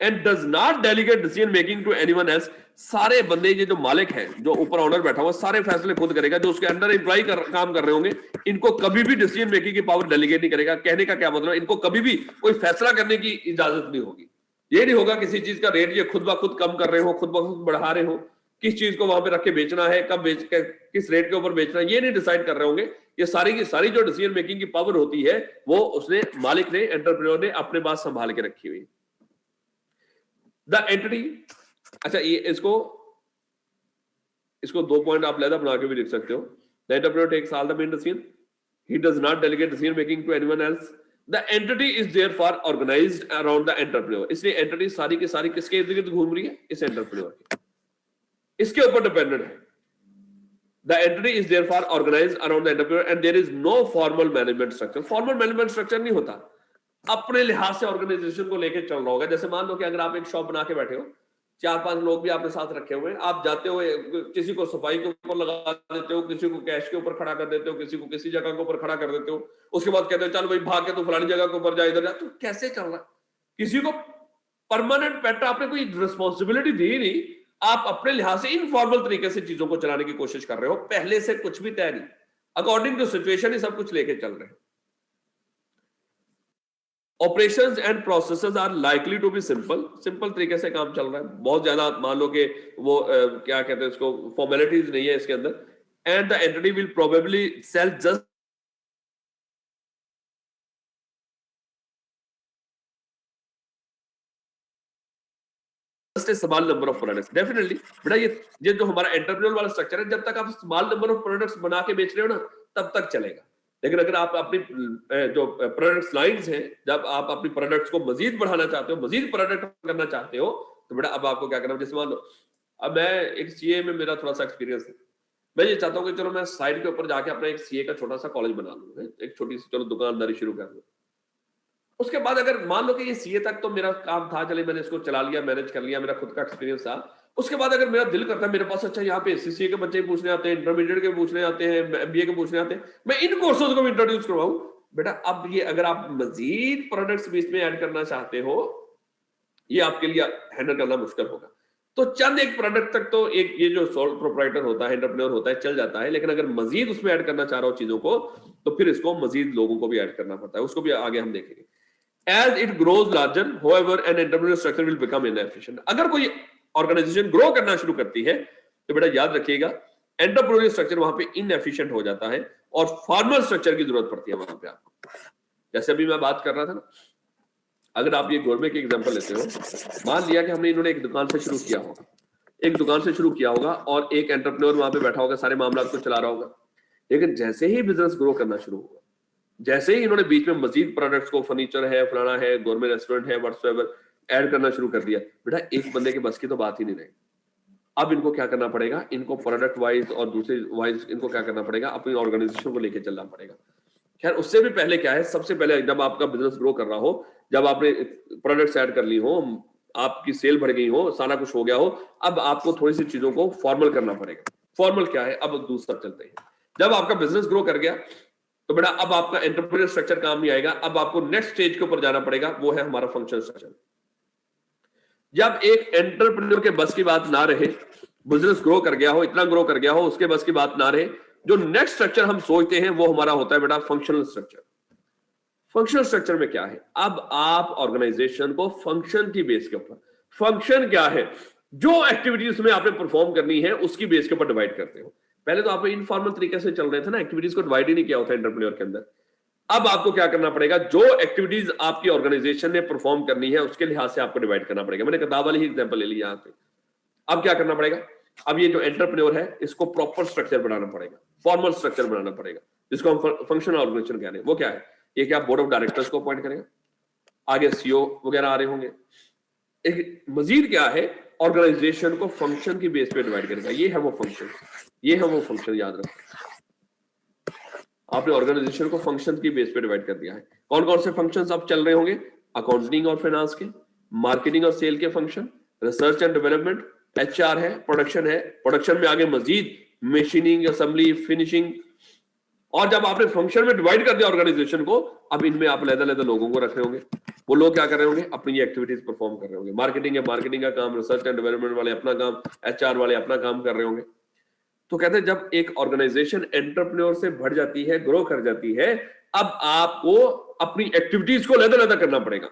and does not delegate decision making to anyone else, सारे बंदे ये जो मालिक हैं, जो ऊपर ऑनर बैठा हुआ, सारे फैसले खुद करेगा, जो उसके अंडर एम्प्लॉय काम कर रहे होंगे इनको कभी भी डिसीजन मेकिंग की पावर डेलीगेट नहीं करेगा। कहने का क्या मतलब, इनको कभी भी कोई फैसला करने की इजाजत नहीं होगी। ये नहीं होगा किसी चीज का रेट ये खुद ब खुद कम कर रहे हो, खुद ब खुद बढ़ा रहे हो, किस चीज को वहां पे रख के बेचना है, कब बेच के किस रेट के ऊपर बेचना है, ये नहीं डिसाइड कर रहे होंगे। ये सारी की सारी जो डिसीजन मेकिंग की पावर होती है वो उसने, मालिक ने, एंटरप्रेन्योर ने अपने पास संभाल के रखी हुई। द एंटिटी, अच्छा ये इसको 2 पॉइंट आप लहदा बना के भी लिख सकते हो। The entrepreneur takes all the main decision, he does not delegate decision making to anyone else, the entity is therefore organised around the entrepreneur, इसलिए एंटिटी सारी की सारी किसके इर्द गिर्द घूम रही है, इस एंटरप्रेन्योर के, इसके ऊपर डिपेंडेंट है। The entity is therefore organized around the entrepreneur and there is no formal management structure. Formal management structure नहीं होता, अपने लिहाज से ऑर्गेनाइजेशन को लेके चल रहा होगा। जैसे मान लो कि अगर आप एक शॉप बना के बैठे हो, 4-5 लोग भी आपके साथ रखे हुए हैं, आप जाते हो किसी को सफाई के ऊपर लगा देते हो, किसी को कैश के ऊपर खड़ा कर देते हो, किसी को किसी जगह के ऊपर खड़ा कर देते हो, उसके बाद कहते हो चल भाई भाग के तू फलानी जगह के ऊपर जा, इधर जा, तो कैसे चल रहा है? किसी को परमानेंट पेट आपने कोई रिस्पॉन्सिबिलिटी दी नहीं, आप अपने लिहाज से इनफॉर्मल तरीके से चीजों को चलाने की कोशिश कर रहे हो, पहले से कुछ भी तय नहीं, अकॉर्डिंग टू सिचुएशन ही सब कुछ लेके चल रहे हैं। Operations and processes are likely to be simple तरीके से काम चल रहा है, बहुत ज्यादा मान लो कि वो क्या कहते हैं इसको, फॉर्मेलिटीज नहीं है इसके अंदर, and the entity will probably sell just small number of products. Definitely बेटा ये जो हमारा एंटरप्रेन्योर वाला स्ट्रक्चर है, जब तक आप स्मॉल नंबर ऑफ प्रोडक्ट्स बना के बेच रहे हो ना, तब तक चलेगा। लेकिन अगर आप अपनी जो प्रोडक्ट्स लाइंस हैं, जब आप अपनी प्रोडक्ट्स को मजीद बढ़ाना चाहते हो, मजीद प्रोडक्ट करना चाहते हो, तो बेटा अब आपको क्या करना है। जैसे मान लो अब मैं एक सीए में मेरा थोड़ा सा एक्सपीरियंस है, मैं ये चाहता हूँ कि चलो मैं साइड के ऊपर जाके अपना एक सीए का छोटा सा कॉलेज बना लूँ, एक छोटी सी चलो दुकानदारी शुरू कर लूँ। उसके बाद अगर मान लो कि ये सीए तक तो मेरा काम था, चले मैंने इसको चला लिया, मैनेज कर लिया, मेरा खुद का एक्सपीरियंस था। उसके बाद अगर मेरा दिल करता है मेरे पास, अच्छा यहाँ पे सीसीए के बच्चे पूछने आते हैं, इंटरमीडिएट के पूछने आते हैं, एमबीए के पूछने आते हैं, मैं इन कोर्सों को इंट्रोड्यूस करवाऊं, बेटा अब ये अगर आप मजीद प्रोडक्ट्स बीच में ऐड करना चाहते हो, ये आपके लिए हैंडल करना मुश्किल होगा। तो चंद एक प्रोडक्ट तक तो एक ये जो सोल प्रोप्राइटर होता है, एंटरप्रेन्योर होता है, चल जाता है, लेकिन अगर मजीद उसमें ऐड करना चाह रहा हो चीजों को, तो फिर इसको मजीद लोगों को भी ऐड करना पड़ता है, उसको भी आगे हम देखेंगे। As it grows larger, however, an entrepreneurial structure will become inefficient. अगर कोई ऑर्गेनाइजेशन ग्रो करना शुरू करती है तो बेटा याद रखिएगा एंटरप्रेन्योरियल स्ट्रक्चर वहां पे इनएफिशिएंट हो जाता है और फॉर्मल स्ट्रक्चर की जरूरत पड़ती है वहां पे आपको। जैसे अभी मैं बात कर रहा था ना, अगर आप ये गोरमेंट की एग्जांपल लेते हो, मान लिया कि हमने इन्होंने एक दुकान से शुरू किया होगा, और एक एंटरप्रेन्योर वहां पे बैठा होगा, सारे मामला को चला रहा होगा। लेकिन जैसे ही बिजनेस ग्रो करना शुरू होगा, जैसे ही इन्होंने बीच में मजीद प्रोडक्ट्स को, फर्नीचर है, फलाना है, गवर्नमेंट रेस्टोरेंट है, व्हाटसएवर ऐड करना शुरू कर दिया, बेटा एक बंदे के बस की तो बात ही नहीं रही। अब इनको क्या करना पड़ेगा, इनको प्रोडक्ट वाइज और दूसरे वाइज इनको क्या करना पड़ेगा, अपनी ऑर्गेनाइजेशन को लेकर चलना पड़ेगा। खैर उससे भी पहले क्या है, सबसे पहले जब आपका बिजनेस ग्रो कर रहा हो, जब आपने प्रोडक्ट्स ऐड कर ली हो, आपकी सेल बढ़ गई हो, सारा कुछ हो गया हो, अब आपको थोड़ी सी चीजों को फॉर्मल करना पड़ेगा। फॉर्मल क्या है, अब दूसरा चलते हैं। जब आपका बिजनेस ग्रो कर गया तो बेटा अब आपका एंटरप्रेन्योर स्ट्रक्चर काम नहीं आएगा, अब आपको नेक्स्ट स्टेज के ऊपर जाना पड़ेगा, वो है हमारा फंक्शनल स्ट्रक्चर। जब एक एंटरप्रेन्योर के बस की बात ना रहे, बिजनेस ग्रो कर गया हो, इतना ग्रो कर गया हो, उसके बस की बात ना रहे, जो नेक्स्ट स्ट्रक्चर हम सोचते हैं वो हमारा होता है बेटा फंक्शनल स्ट्रक्चर। फंक्शनल स्ट्रक्चर में क्या है, अब आप ऑर्गेनाइजेशन को फंक्शन की बेस के ऊपर, फंक्शन क्या है, जो एक्टिविटीज में आपने परफॉर्म करनी है उसकी बेस के ऊपर डिवाइड करते हो। पहले तो आप इनफॉर्मल तरीके से चल रहे थे ना, एक्टिविटीज को डिवाइड ही नहीं किया होता एंटरप्रेन्योर के अंदर। अब आपको क्या करना पड़ेगा, जो एक्टिविटीज आपकी ऑर्गेनाइजेशन ने परफॉर्म करनी है उसके लिहाज से आपको डिवाइड करना पड़ेगा। मैंने किताब वाली ही एग्जांपल ले ली यहां पे। अब क्या करना पड़ेगा, अब ये जो एंटरप्रेन्योर है इसको प्रॉपर स्ट्रक्चर बनाना पड़ेगा, फॉर्मल स्ट्रक्चर बनाना पड़ेगा, जिसको हम फंक्शनल ऑर्गेनाइजेशन कह रहे हैं। वो क्या है? ये क्या बोर्ड ऑफ डायरेक्टर्स को अपॉइंट करेगा, आगे सीईओ वगैरह आ रहे होंगे। एक मजीद क्या है, ऑर्गेनाइजेशन को फंक्शन की बेस पे डिवाइड करेगा। ये है वो फंक्शन, ये है वो फंक्शन, याद रखो। आपने ऑर्गेनाइजेशन को फंक्शन की बेस पे डिवाइड कर दिया है। कौन कौन से फंक्शंस अब चल रहे होंगे? अकाउंटिंग और फाइनेंस के, मार्केटिंग और सेल के function, research and development, HR है, प्रोडक्शन है, प्रोडक्शन में आगे मजीद मशीनिंग, असेंबली, फिनिशिंग। और जब आपने फंक्शन में डिवाइड कर दिया ऑर्गेनाइजेशन को, अब इनमें आप अलग-अलग लोगों को रख रहे होंगे। वो लोग क्या कर रहे होंगे? अपनी ये एक्टिविटीज परफॉर्म कर रहे होंगे। मार्केटिंग है, मार्केटिंग का काम, रिसर्च एंड डेवलपमेंट वाले अपना काम, एचआर वाले अपना काम कर रहे होंगे। तो कहते हैं जब एक ऑर्गेनाइजेशन एंटरप्रेन्योर से बढ़ जाती है, ग्रो कर जाती है, अब आपको अपनी एक्टिविटीज को अलग-अलग करना पड़ेगा।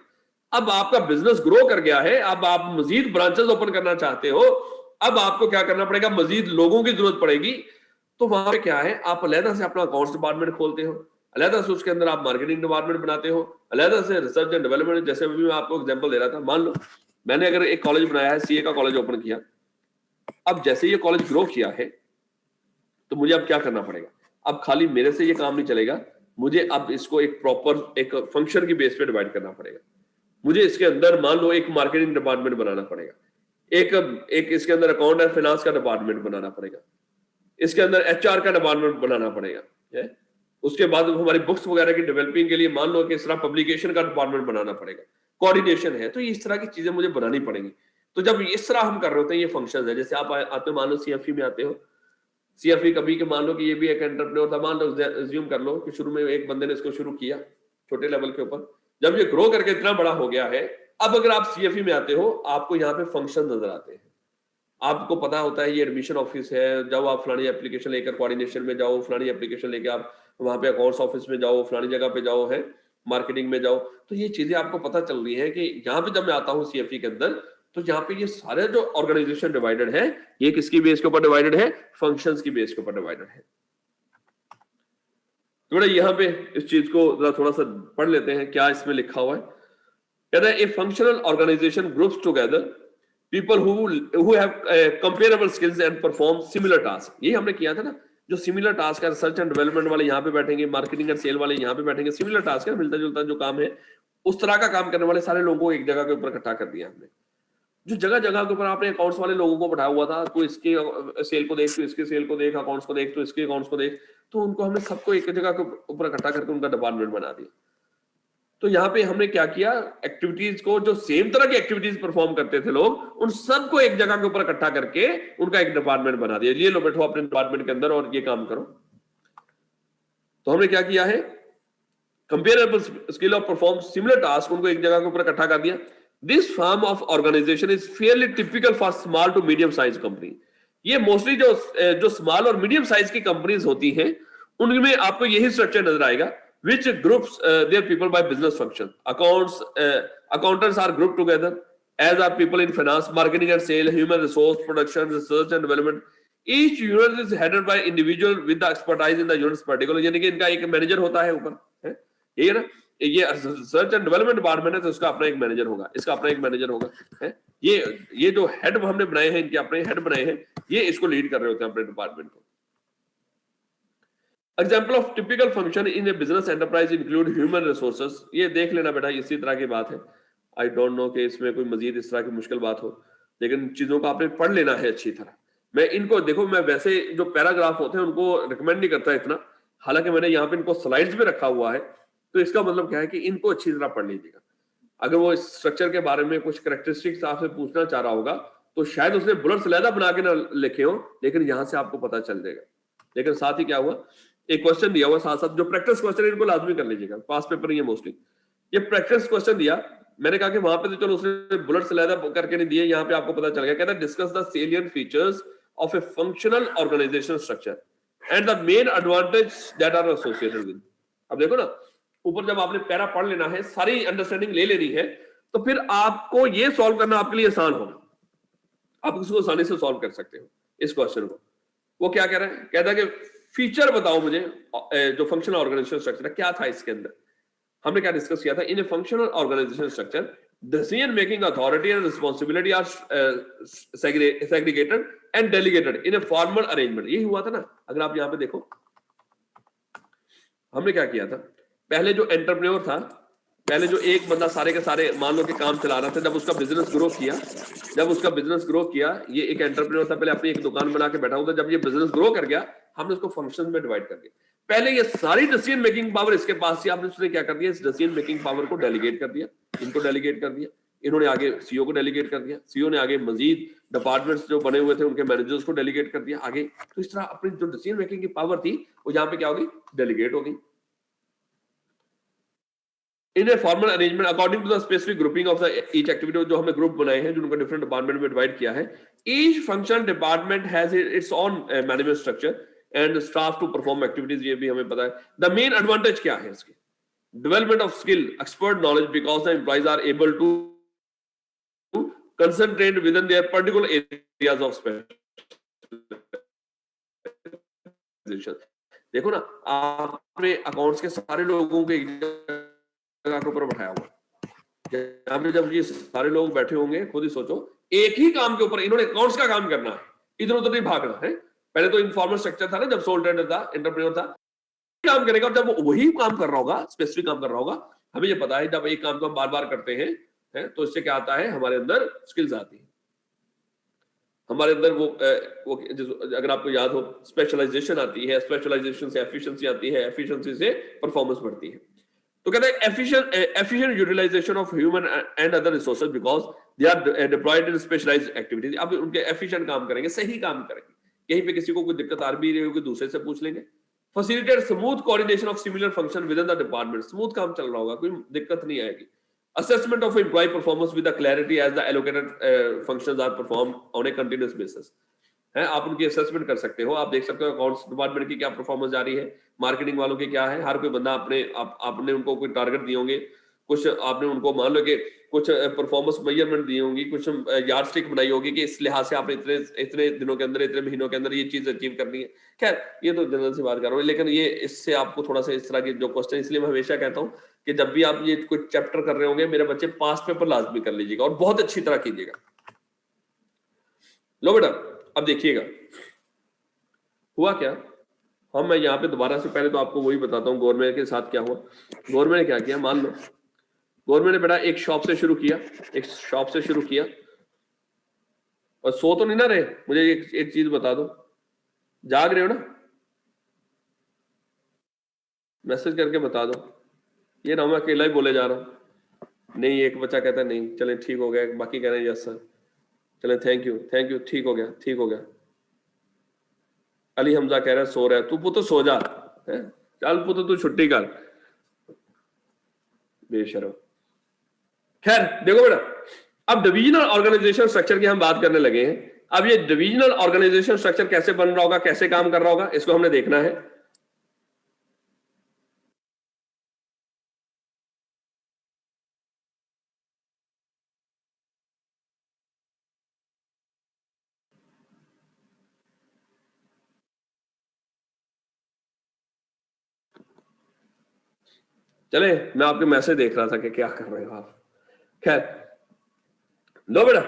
अब आपका बिजनेस ग्रो कर गया है, अब आप मजीद ब्रांचेस ओपन करना चाहते हो, अब आपको क्या करना पड़ेगा? मजीद लोगों की जरूरत पड़ेगी। तो वहां पे क्या है, आप अलग से अपना अकाउंट्स डिपार्टमेंट खोलते हो, अलग से उसके अंदर आप मार्केटिंग डिपार्टमेंट बनाते हो, अलग से रिसर्च एंड डेवलपमेंट। जैसे अभी मैं आपको एग्जांपल दे रहा था, मान लो मैंने अगर एक कॉलेज बनाया है, सीए का कॉलेज ओपन किया। अब जैसे ये कॉलेज ग्रो किया है तो मुझे अब क्या करना पड़ेगा? अब खाली मेरे से ये काम नहीं चलेगा, मुझे अब इसको एक प्रॉपर एक फंक्शन की बेस पे डिवाइड करना पड़ेगा। मुझे इसके अंदर मान लो एक मार्केटिंग डिपार्टमेंट बनाना पड़ेगा, एक इसके अंदर अकाउंट एंड फाइनेंस का डिपार्टमेंट बनाना पड़ेगा, इसके अंदर एचआर का डिपार्टमेंट बनाना पड़ेगा है? उसके बाद हमारी बुक्स वगैरह की डेवलपिंग के लिए मान लो कि इस तरह पब्लिकेशन का डिपार्टमेंट बनाना पड़ेगा, कोऑर्डिनेशन है। तो इस तरह की चीजें मुझे बनानी पड़ेंगी। तो जब इस तरह हम कर रहे होते हैं, ये फंक्शन है। जैसे आप आते हो, मान लो सीएफई में आते हो, सीएफई कभी के मान लो कि ये भी एक एंटरप्रेन्योर था। मान लो अज्यूम कर लो कि शुरू में एक बंदे ने इसको शुरू किया छोटे लेवल के ऊपर, जब ये ग्रो करके इतना बड़ा हो गया है, अब अगर आप सीएफई में आते हो, आपको यहाँ पे फंक्शन नजर आते हैं। आपको पता होता है ये एडमिशन ऑफिस है, जब आप फलानी एप्लीकेशन लेकर कोऑर्डिनेशन में जाओ, फलानी एप्लीकेशन लेके आप वहां पे अकाउंट्स ऑफिस में जाओ, फलानी जगह पे जाओ, है मार्केटिंग में जाओ। तो ये चीजें आपको पता चल रही है कि यहाँ पे जब मैं आता हूँ सीएफई के अंदर, तो यहाँ पे ये सारे जो ऑर्गेनाइजेशन डिवाइडेड है, ये किसकी बेस के ऊपर डिवाइडेड है? फंक्शंस की बेस के ऊपर डिवाइडेड है। थोड़ा यहाँ पे इस चीज को जरा थोड़ा सा पढ़ लेते हैं, क्या इसमें लिखा हुआ है। कहता है a functional organisation groups together people who have comparable skills and perform similar task। यही हमने किया था ना, जो सिमिलर टास्क है, रिसर्च एंड डेवलपमेंट वाले यहाँ पे बैठेंगे, मार्केटिंग एंड सेल वाले यहाँ पे बैठेंगे। सिमिलर टास्क है, मिलता जुलता जो काम है, उस तरह का काम करने वाले सारे लोगों को एक जगह के ऊपर इकट्ठा कर दिया हमने। जो जगह जगह के ऊपर आपने अकाउंट्स वाले लोगों को बैठाया हुआ था, तो इसके सेल को देख, तो इसके सेल को देख, अकाउंट्स को देख, तो इसके अकाउंट्स को देख, तो उनको हमने सबको एक जगह के ऊपर इकट्ठा करके उनका डिपार्टमेंट बना दिया। तो यहाँ पे हमने क्या किया, एक्टिविटीज को, जो सेम तरह की एक्टिविटीज परफॉर्म करते थे लोग, उन सबको एक जगह के ऊपर इकट्ठा करके उनका एक डिपार्टमेंट बना दिया। ये लो बैठो अपने डिपार्टमेंट के अंदर और ये काम करो। तो हमने क्या किया है, comparable skill of perform similar task, उनको एक जगह के ऊपर इकट्ठा कर दिया। This form of organisation is fairly typical for small to medium size company. ये मोस्टली जो स्मॉल और मीडियम साइज की कंपनीज होती हैं, उनमें आपको यही स्ट्रक्चर नजर आएगा। Which groups their people by business function? Accountants are grouped together, as are people in finance, marketing and sale, human resource, production, research and development. Each unit is headed by individual with the expertise in the units particular। यानी कि इनका एक manager होता है ऊपर, है ये ना, ये रिसर्च एंड डेवलपमेंट डिपार्टमेंट है, तो इसका अपना एक मैनेजर होगा, इसका अपना एक मैनेजर होगा, है ये जो हेड हमने बनाए हैं, इनके अपने हेड बनाए हैं, ये इसको लीड कर रहे होते हैं अपने डिपार्टमेंट को। Example of typical function in A business enterprise include human resources. ये देख लेना बेटा, इसी तरह की बात है। आई डोंट नो कि इसमें कोई मजीद इस तरह की मुश्किल बात हो, लेकिन चीजों को आपने पढ़ लेना है अच्छी तरह। मैं इनको देखो, मैं वैसे जो पैराग्राफ होते हैं उनको रिकमेंड नहीं करता इतना, हालांकि मैंने यहाँ पे इनको स्लाइड्स में रखा हुआ है। तो इसका मतलब क्या है कि इनको अच्छी तरह पढ़ लीजिएगा। अगर वो स्ट्रक्चर के बारे में कुछ कैरेक्टरिस्टिक्स आपसे पूछना चाह रहा होगा, तो शायद उसने बुलेट्स अलग बना के ना लिखे हो, लेकिन यहाँ से आपको पता चल जाएगा। लेकिन साथ ही क्या हुआ, एक क्वेश्चन दिया हुआ साथ साथ, जो प्रैक्टिस क्वेश्चन है इनको लाजमी कर लीजिएगा, पास पेपर नहीं है मोस्टली। ये प्रैक्टिस क्वेश्चन दिया, मैंने कहा कि वहां पे तो चलो उसने बुलेट्स अलग करके नहीं दिए, यहाँ पे आपको पता चल गया। कहता है discuss the salient features of a functional organisational structure and the main advantage that are associated with. अब देखो ना, ऊपर जब आपने पैरा पढ़ लेना है, सारी अंडरस्टैंडिंग ले लेनी है, तो फिर आपको ये सॉल्व करना आपके लिए आसान होगा। आप इसको आसानी से सॉल्व कर सकते हो इस क्वेश्चन को। वो क्या कह रहा है, कहता है कि फीचर बताओ मुझे, जो फंक्शनल ऑर्गेनाइजेशन स्ट्रक्चर है क्या था इसके अंदर। हमने क्या डिस्कस किया था, in a functional organisation structure Decision making authority and responsibility are segregated and delegated in a formal arrangement. यही हुआ था ना. अगर आप यहाँ पे देखो, हमने क्या किया था, पहले जो एंटरप्रेन्योर था, पहले जो एक बंदा सारे के सारे मान लो कि काम चला रहा था, जब उसका बिजनेस ग्रो किया, ये एक एंटरप्रेन्योर था, पहले अपनी एक दुकान बना के बैठा हुआ था, जब ये बिजनेस ग्रो कर गया, हमने उसको फंक्शन में डिवाइड कर दिया. पहले ये सारी डिसीजन मेकिंग पावर इसके पास थी, आपने उसने क्या कर दिया, इस डिसीजन मेकिंग पावर को डेलीगेट कर दिया, इनको डेलीगेट कर दिया, इन्होंने आगे सीईओ को डेलीगेट कर दिया, सीईओ ने आगे मजीद डिपार्टमेंट्स जो बने हुए थे उनके मैनेजर्स को डेलीगेट कर दिया आगे. तो इस तरह अपनी जो डिसीजन मेकिंग की पावर थी वो यहाँ पे क्या हो गई, डेलीगेट हो गई. In a formal arrangement according to the specific grouping of the each activity, जो हमने ग्रुप बनाए हैं, जो उनको डिफरेंट डिपार्टमेंट में डिवाइड किया है. Each function department has its own management structure and staff to perform activities. ये भी हमें पता है. द मेन एडवांटेज क्या है इसके, development of skill, expert knowledge, because the employees are able to concentrate within their particular areas of specialization. देखो ना, आपने अकाउंट्स के सारे लोगों को एक जगह के ऊपर बैठाया हुआ, यहाँ पे जब ये सारे लोग बैठे होंगे, खुद ही सोचो, एक ही काम के ऊपर इन्होंने अकाउंट्स का काम करना है, इधर उधर नहीं भागना है. पहले तो इनफॉर्मल स्ट्रक्चर था ना, जब सोल ट्रेडर था, एंटरप्रेन्योर था, काम करेगा. और जब वो वही काम कर रहा होगा, स्पेसिफिक काम कर रहा होगा, हमें ये पता है जब एक काम को हम बार बार करते हैं तो इससे क्या आता है, हमारे अंदर स्किल्स आती है, हमारे अंदर वो अगर आपको याद हो, स्पेशलाइजेशन आती है, स्पेशलाइजेशन से एफिशिएंसी आती है, एफिशिएंसी से परफॉर्मेंस बढ़ती है. तो कहते हैं efficient utilisation of human and other resources because they are deployed in specialised activities. अब उनके एफिशिएंट काम करेंगे, सही काम करेंगे, कहीं पे किसी को कोई दिक्कत आ भी रही होगी दूसरे से पूछ लेंगे. Facilitate smooth coordination of similar function with in the department. Smooth काम चल रहा होगा, कोई दिक्कत नहीं आएगी. Assessment of employee performance with the clarity as the allocated functions are performed on a continuous basis. है, आप उनकी असेसमेंट कर सकते हो, आप देख सकते हो अकाउंट्स डिपार्टमेंट की क्या परफॉर्मेंस जा रही है, मार्केटिंग वालों की क्या है. हर कोई बंदा आपने उनको कोई टारगेट दिए होंगे, कुछ आपने उनको मान लो कि कुछ परफॉर्मेंस मेजरमेंट दी होंगी, कुछ यार्डस्टिक बनाई होगी कि इस लिहाज से आपने इतने दिनों के अंदर, इतने महीनों के अंदर ये चीज अचीव करनी है. खैर ये तो जनरल सी बात कर रहा हूँ, लेकिन ये इससे आपको थोड़ा सा इस तरह के जो क्वेश्चन, इसलिए मैं हमेशा कहता हूँ कि जब भी आप ये कोई चैप्टर कर रहे होंगे, मेरे बच्चे पास्ट पेपर लाजमी कर लीजिएगा और बहुत अच्छी तरह कीजिएगा. लो बेटा, अब देखिएगा हुआ क्या. मैं यहाँ पे दोबारा से पहले तो आपको वही बताता हूँ गवर्नमेंट के साथ क्या हुआ. गवर्नमेंट ने क्या किया, मान लो गवर्नमेंट ने बेटा एक शॉप से शुरू किया, और सो तो नहीं ना रहे, मुझे एक चीज बता दो, जाग रहे हो ना, मैसेज करके बता दो. ये ना मैं अकेला ही बोले जा रहा हूँ. नहीं, एक बच्चा कहता है नहीं, चले ठीक हो गया, बाकी कह रहे हैं यस सर, चले थैंक यू, ठीक हो गया. अली हमजा कह रहा है सो रहा है, तू पुत्र सो जा, चल पुत्र तू छुट्टी कर, बेशरम. खैर देखो बेटा, अब डिविजनल ऑर्गेनाइजेशन स्ट्रक्चर की हम बात करने लगे हैं. अब ये डिविजनल ऑर्गेनाइजेशन स्ट्रक्चर कैसे बन रहा होगा, कैसे काम कर रहा होगा, इसको हमने देखना है. चले, मैं आपके मैसेज देख रहा था कि क्या कर रहे हो आप. खैर लो बेटा,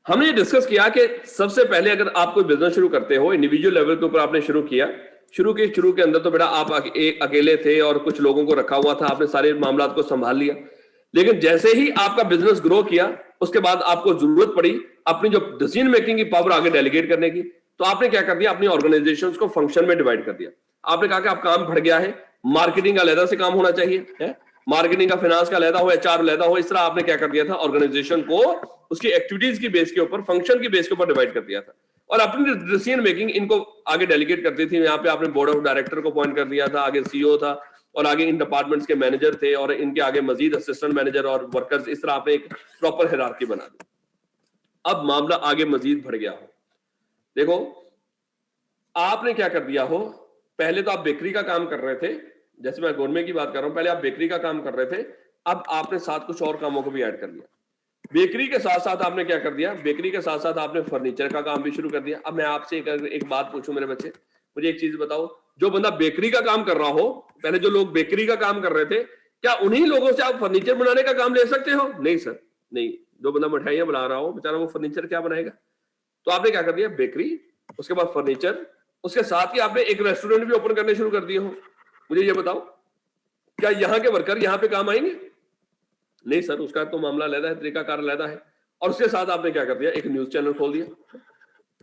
हमने ये डिस्कस किया कि सबसे पहले अगर आप कोई बिजनेस शुरू करते हो, इंडिविजुअल लेवल के ऊपर आपने शुरू के अंदर तो बेटा आप अकेले थे और कुछ लोगों को रखा हुआ था, आपने सारे मामला को संभाल लिया. लेकिन जैसे ही आपका बिजनेस ग्रो किया, उसके बाद आपको जरूरत पड़ी अपनी जो डिसीजन मेकिंग की पावर आगे डेलीगेट करने की, तो आपने क्या कर दिया, अपनी ऑर्गेनाइजेशंस को फंक्शन में डिवाइड कर दिया. आपने कहा कि आप काम बढ़ गया है, मार्केटिंग का अलग से काम होना चाहिए, मार्केटिंग का फाइनेंस का अलग हो, एचआर अलग हो. इस तरह आपने क्या कर दिया था, ऑर्गेनाइजेशन को उसकी एक्टिविटीज की बेस के ऊपर, फंक्शन की बेस के ऊपर डिवाइड कर दिया था, और अपनी डिसीजन मेकिंग इनको आगे डेलीगेट करती थी. यहाँ पे आपने बोर्ड ऑफ डायरेक्टर को अपॉइंट कर दिया था, आगे सीईओ था, और आगे इन डिपार्टमेंट्स के मैनेजर थे, और इनके आगे मजीद असिस्टेंट मैनेजर और वर्कर्स. इस तरह आपने एक प्रॉपर हायरार्की बना दी. अब मामला आगे मजीद बढ़ गया हो. देखो आपने क्या कर दिया हो, पहले तो आप बेकरी का काम कर रहे थे, जैसे मैं गवर्नमेंट की बात कर रहा हूं, पहले आप बेकरी का काम कर रहे थे, अब आपने साथ कुछ और कामों को भी ऐड कर दिया. बेकरी के साथ साथ आपने क्या कर दिया, बेकरी के साथ साथ आपने फर्नीचर का काम भी शुरू कर दिया. अब मैं आपसे एक बात पूछूं मेरे बच्चे, मुझे एक चीज बताओ, जो बंदा बेकरी का काम कर रहा हो, पहले जो लोग बेकरी का काम कर रहे थे, क्या उन्हीं लोगों से आप फर्नीचर बनाने का काम ले सकते हो? नहीं सर, नहीं। जो बंदा मिठाइयां बना रहा हो बेचारा, वो फर्नीचर क्या बनाएगा? तो आपने क्या कर दिया, बेकरी, उसके बाद फर्नीचर, उसके साथ ही आपने एक रेस्टोरेंट भी ओपन करने शुरू कर दिए हो। मुझे ये बताओ, क्या यहाँ के वर्कर यहाँ पे काम आएंगे? नहीं सर, उसका तो मामला अलग है, तरीकाकार अलग है। और उसके साथ आपने क्या कर दिया, एक न्यूज चैनल खोल दिया।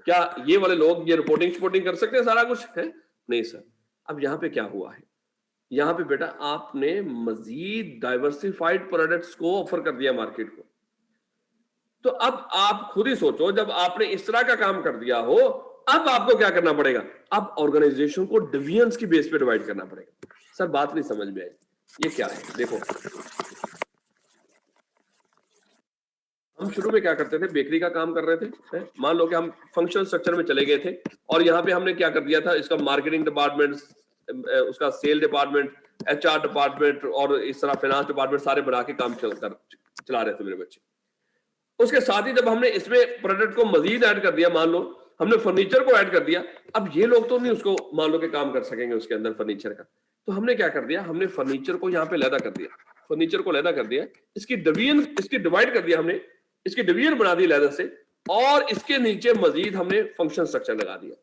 क्या ये वाले लोग ये रिपोर्टिंग कर सकते हैं सारा कुछ है? नहीं सर। अब यहाँ पे क्या हुआ है, यहाँ पे बेटा आपने मजीद डाइवर्सिफाइड प्रोडक्ट्स को ऑफर कर दिया मार्केट को। तो अब आप खुद ही सोचो, जब आपने इस तरह का काम कर दिया हो, अब आपको क्या करना पड़ेगा? अब ऑर्गेनाइजेशन को डिविजन्स की बेस पे डिवाइड करना पड़ेगा। सर बात नहीं समझ में आई, ये क्या है? देखो, हम शुरू में क्या करते थे, बेकरी का काम कर रहे थे। मान लो कि हम फंक्शनल स्ट्रक्चर में चले गए थे और यहाँ पे हमने क्या कर दिया था, इसका मार्केटिंग डिपार्टमेंट, उसका सेल डिपार्टमेंट, एचआर डिपार्टमेंट और इस तरह फाइनेंस डिपार्टमेंट सारे बना के काम चला रहे थे मेरे बच्चे। उसके साथ ही जब हमने इसमें प्रोडक्ट को मजीद ऐड कर दिया, मान लो हमने फर्नीचर को ऐड कर दिया, अब ये लोग तो नहीं उसको मान लो कि काम कर सकेंगे उसके अंदर फर्नीचर का, तो हमने क्या कर दिया, हमने फर्नीचर को यहाँ पे लैदा कर दिया, फर्नीचर को लैदा कर दिया, इसकी डिवाइड कर दिया हमने, इसकी डिवीजन बना दी लैदा से, और इसके नीचे मजीद हमने फंक्शन स्ट्रक्चर लगा दिया।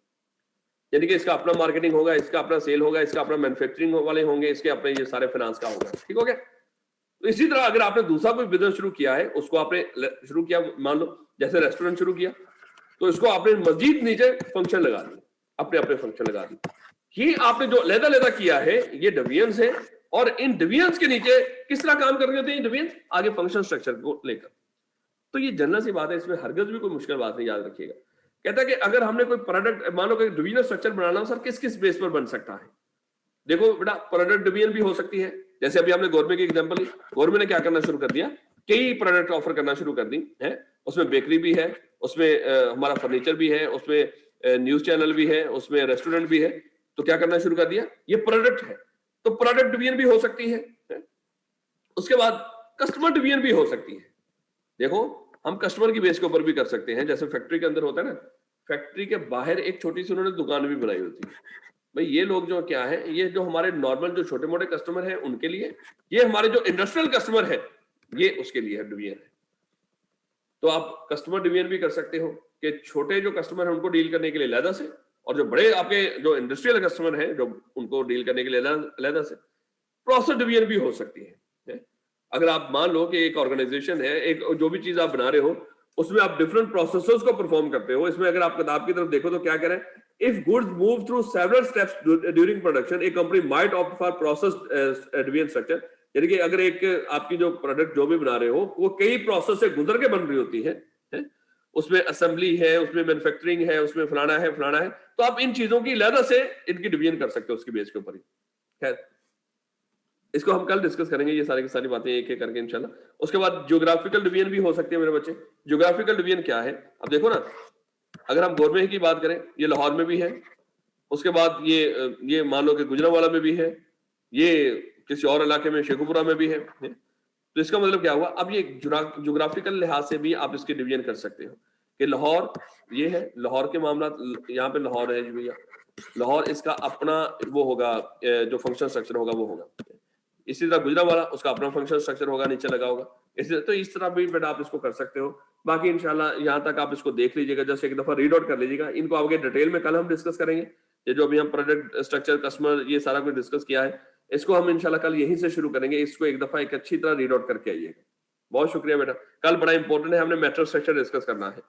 यानी कि इसका अपना मार्केटिंग होगा, इसका अपना सेल होगा, इसका अपना मैन्युफैक्चरिंग वाले होंगे, इसके अपने ये सारे फाइनेंस का होगा। ठीक हो गया? तो इसी तरह अगर आपने दूसरा कोई बिजनेस शुरू किया है, उसको आपने शुरू किया, मान लो जैसे रेस्टोरेंट शुरू किया, तो इसको आपने मजीद नीचे फंक्शन लगा दिए, अपने अपने फंक्शन लगा दिए। ये आपने जो लैदा किया है, ये डिवीजन्स है, और इन डिवीजन्स के नीचे किस तरह काम कर रहे होते हैं डिवीजन्स, आगे फंक्शन स्ट्रक्चर को लेकर। तो ये जनरल सी बात है, इसमें हरगज भी कोई मुश्किल बात नहीं, याद रखिएगा। कहता है कि अगर हमने कोई प्रोडक्ट, मान लो कि डिवीजन स्ट्रक्चर बनाना हो, सर किस किस बेस पर बन सकता है? देखो बेटा, प्रोडक्ट डिवीजन भी हो सकती है, जैसे अभी हमने गवर्नमेंट की एग्जांपल ली, गवर्नमेंट ने क्या करना शुरू कर दिया, कई प्रोडक्ट ऑफर करना शुरू कर दी है, उसमें बेकरी भी है, उसमें हमारा फर्नीचर भी है, उसमें न्यूज चैनल भी है, उसमें रेस्टोरेंट भी है। तो क्या करना शुरू कर दिया, ये प्रोडक्ट है, तो प्रोडक्ट डिवीजन भी हो सकती है। उसके बाद कस्टमर डिवीजन भी हो सकती है। देखो, हम कस्टमर की बेस के ऊपर भी कर सकते हैं, जैसे फैक्ट्री के अंदर होता है ना, फैक्ट्री के बाहर एक छोटी सी उन्होंने दुकान भी बनाई होती है। भाई ये लोग जो क्या है, ये जो हमारे नॉर्मल जो छोटे मोटे कस्टमर हैं उनके लिए, ये हमारे जो इंडस्ट्रियल कस्टमर है, ये उसके लिए डिवीजन है। तो आप कस्टमर डिवीजन भी कर सकते हो कि छोटे जो कस्टमर है उनको डील करने के लिए लैदा से, और जो बड़े आपके जो इंडस्ट्रियल कस्टमर हैं जो उनको डील करने के लिए लैदा से। प्रोसेस डिवीजन भी हो सकती है। अगर आप मान लो कि एक ऑर्गेनाइजेशन है, एक जो भी चीज आप बना रहे हो, उसमें आप डिफरेंट प्रोसेसेस को परफॉर्म करते हो। इसमें अगर आप किताब की तरफ देखो तो क्या कह रहे हैं, if goods move through several steps during production, A company might opt for process division structure. यानी कि अगर एक आपकी जो प्रोडक्ट जो भी बना रहे हो, वो कई प्रोसेस से गुजर के बन रही होती है, उसमें असेंबली है, उसमें मैन्युफैक्चरिंग है, उसमें फलाना है फलाना है, तो आप इन चीजों की लहदा से इनकी डिवीजन कर सकते हो उसकी बेस के ऊपर ही। खैर, इसको हम कल डिस्कस करेंगे, ये सारी की सारी बातें एक एक करके इंशाल्लाह। उसके बाद ज्योग्राफिकल डिवीजन भी हो सकती है मेरे बच्चे। ज्योग्राफिकल डिवीजन क्या है, अब देखो ना, अगर हम गवर्नमेंट की बात करें, ये लाहौर में भी है, उसके बाद ये मान लो कि गुजरांवाला में भी है, ये किसी और इलाके में शेखुपुरा में भी है। तो इसका मतलब क्या हुआ, अब ये ज्योग्राफिकल लिहाज से भी आप इसकी डिवीजन कर सकते हो कि लाहौर ये है, लाहौर के मामला, यहाँ पे लाहौर है जी भैया, लाहौर इसका अपना वो होगा, जो फंक्शन स्ट्रक्चर होगा वो होगा। इसी तरह गुजरांवाला, उसका अपना फंक्शन स्ट्रक्चर होगा, नीचे लगा होगा। तो इस तरह भी बेटा आप इसको कर सकते हो। बाकी इंशाल्लाह यहाँ तक आप इसको देख लीजिएगा, जैसे एक दफा रीड आउट कर लीजिएगा। इनको आगे डिटेल में कल हम डिस्कस करेंगे। ये जो अभी हम प्रोडक्ट स्ट्रक्चर, कस्टमर, ये सारा कुछ डिस्कस किया है, इसको हम इंशाल्लाह कल यहीं से शुरू करेंगे। इसको एक दफा एक अच्छी तरह रीड आउट करके आइएगा। बहुत शुक्रिया बेटा। कल बड़ा इंपॉर्टेंट है, हमने मेट्रो स्ट्रक्चर डिस्कस करना है।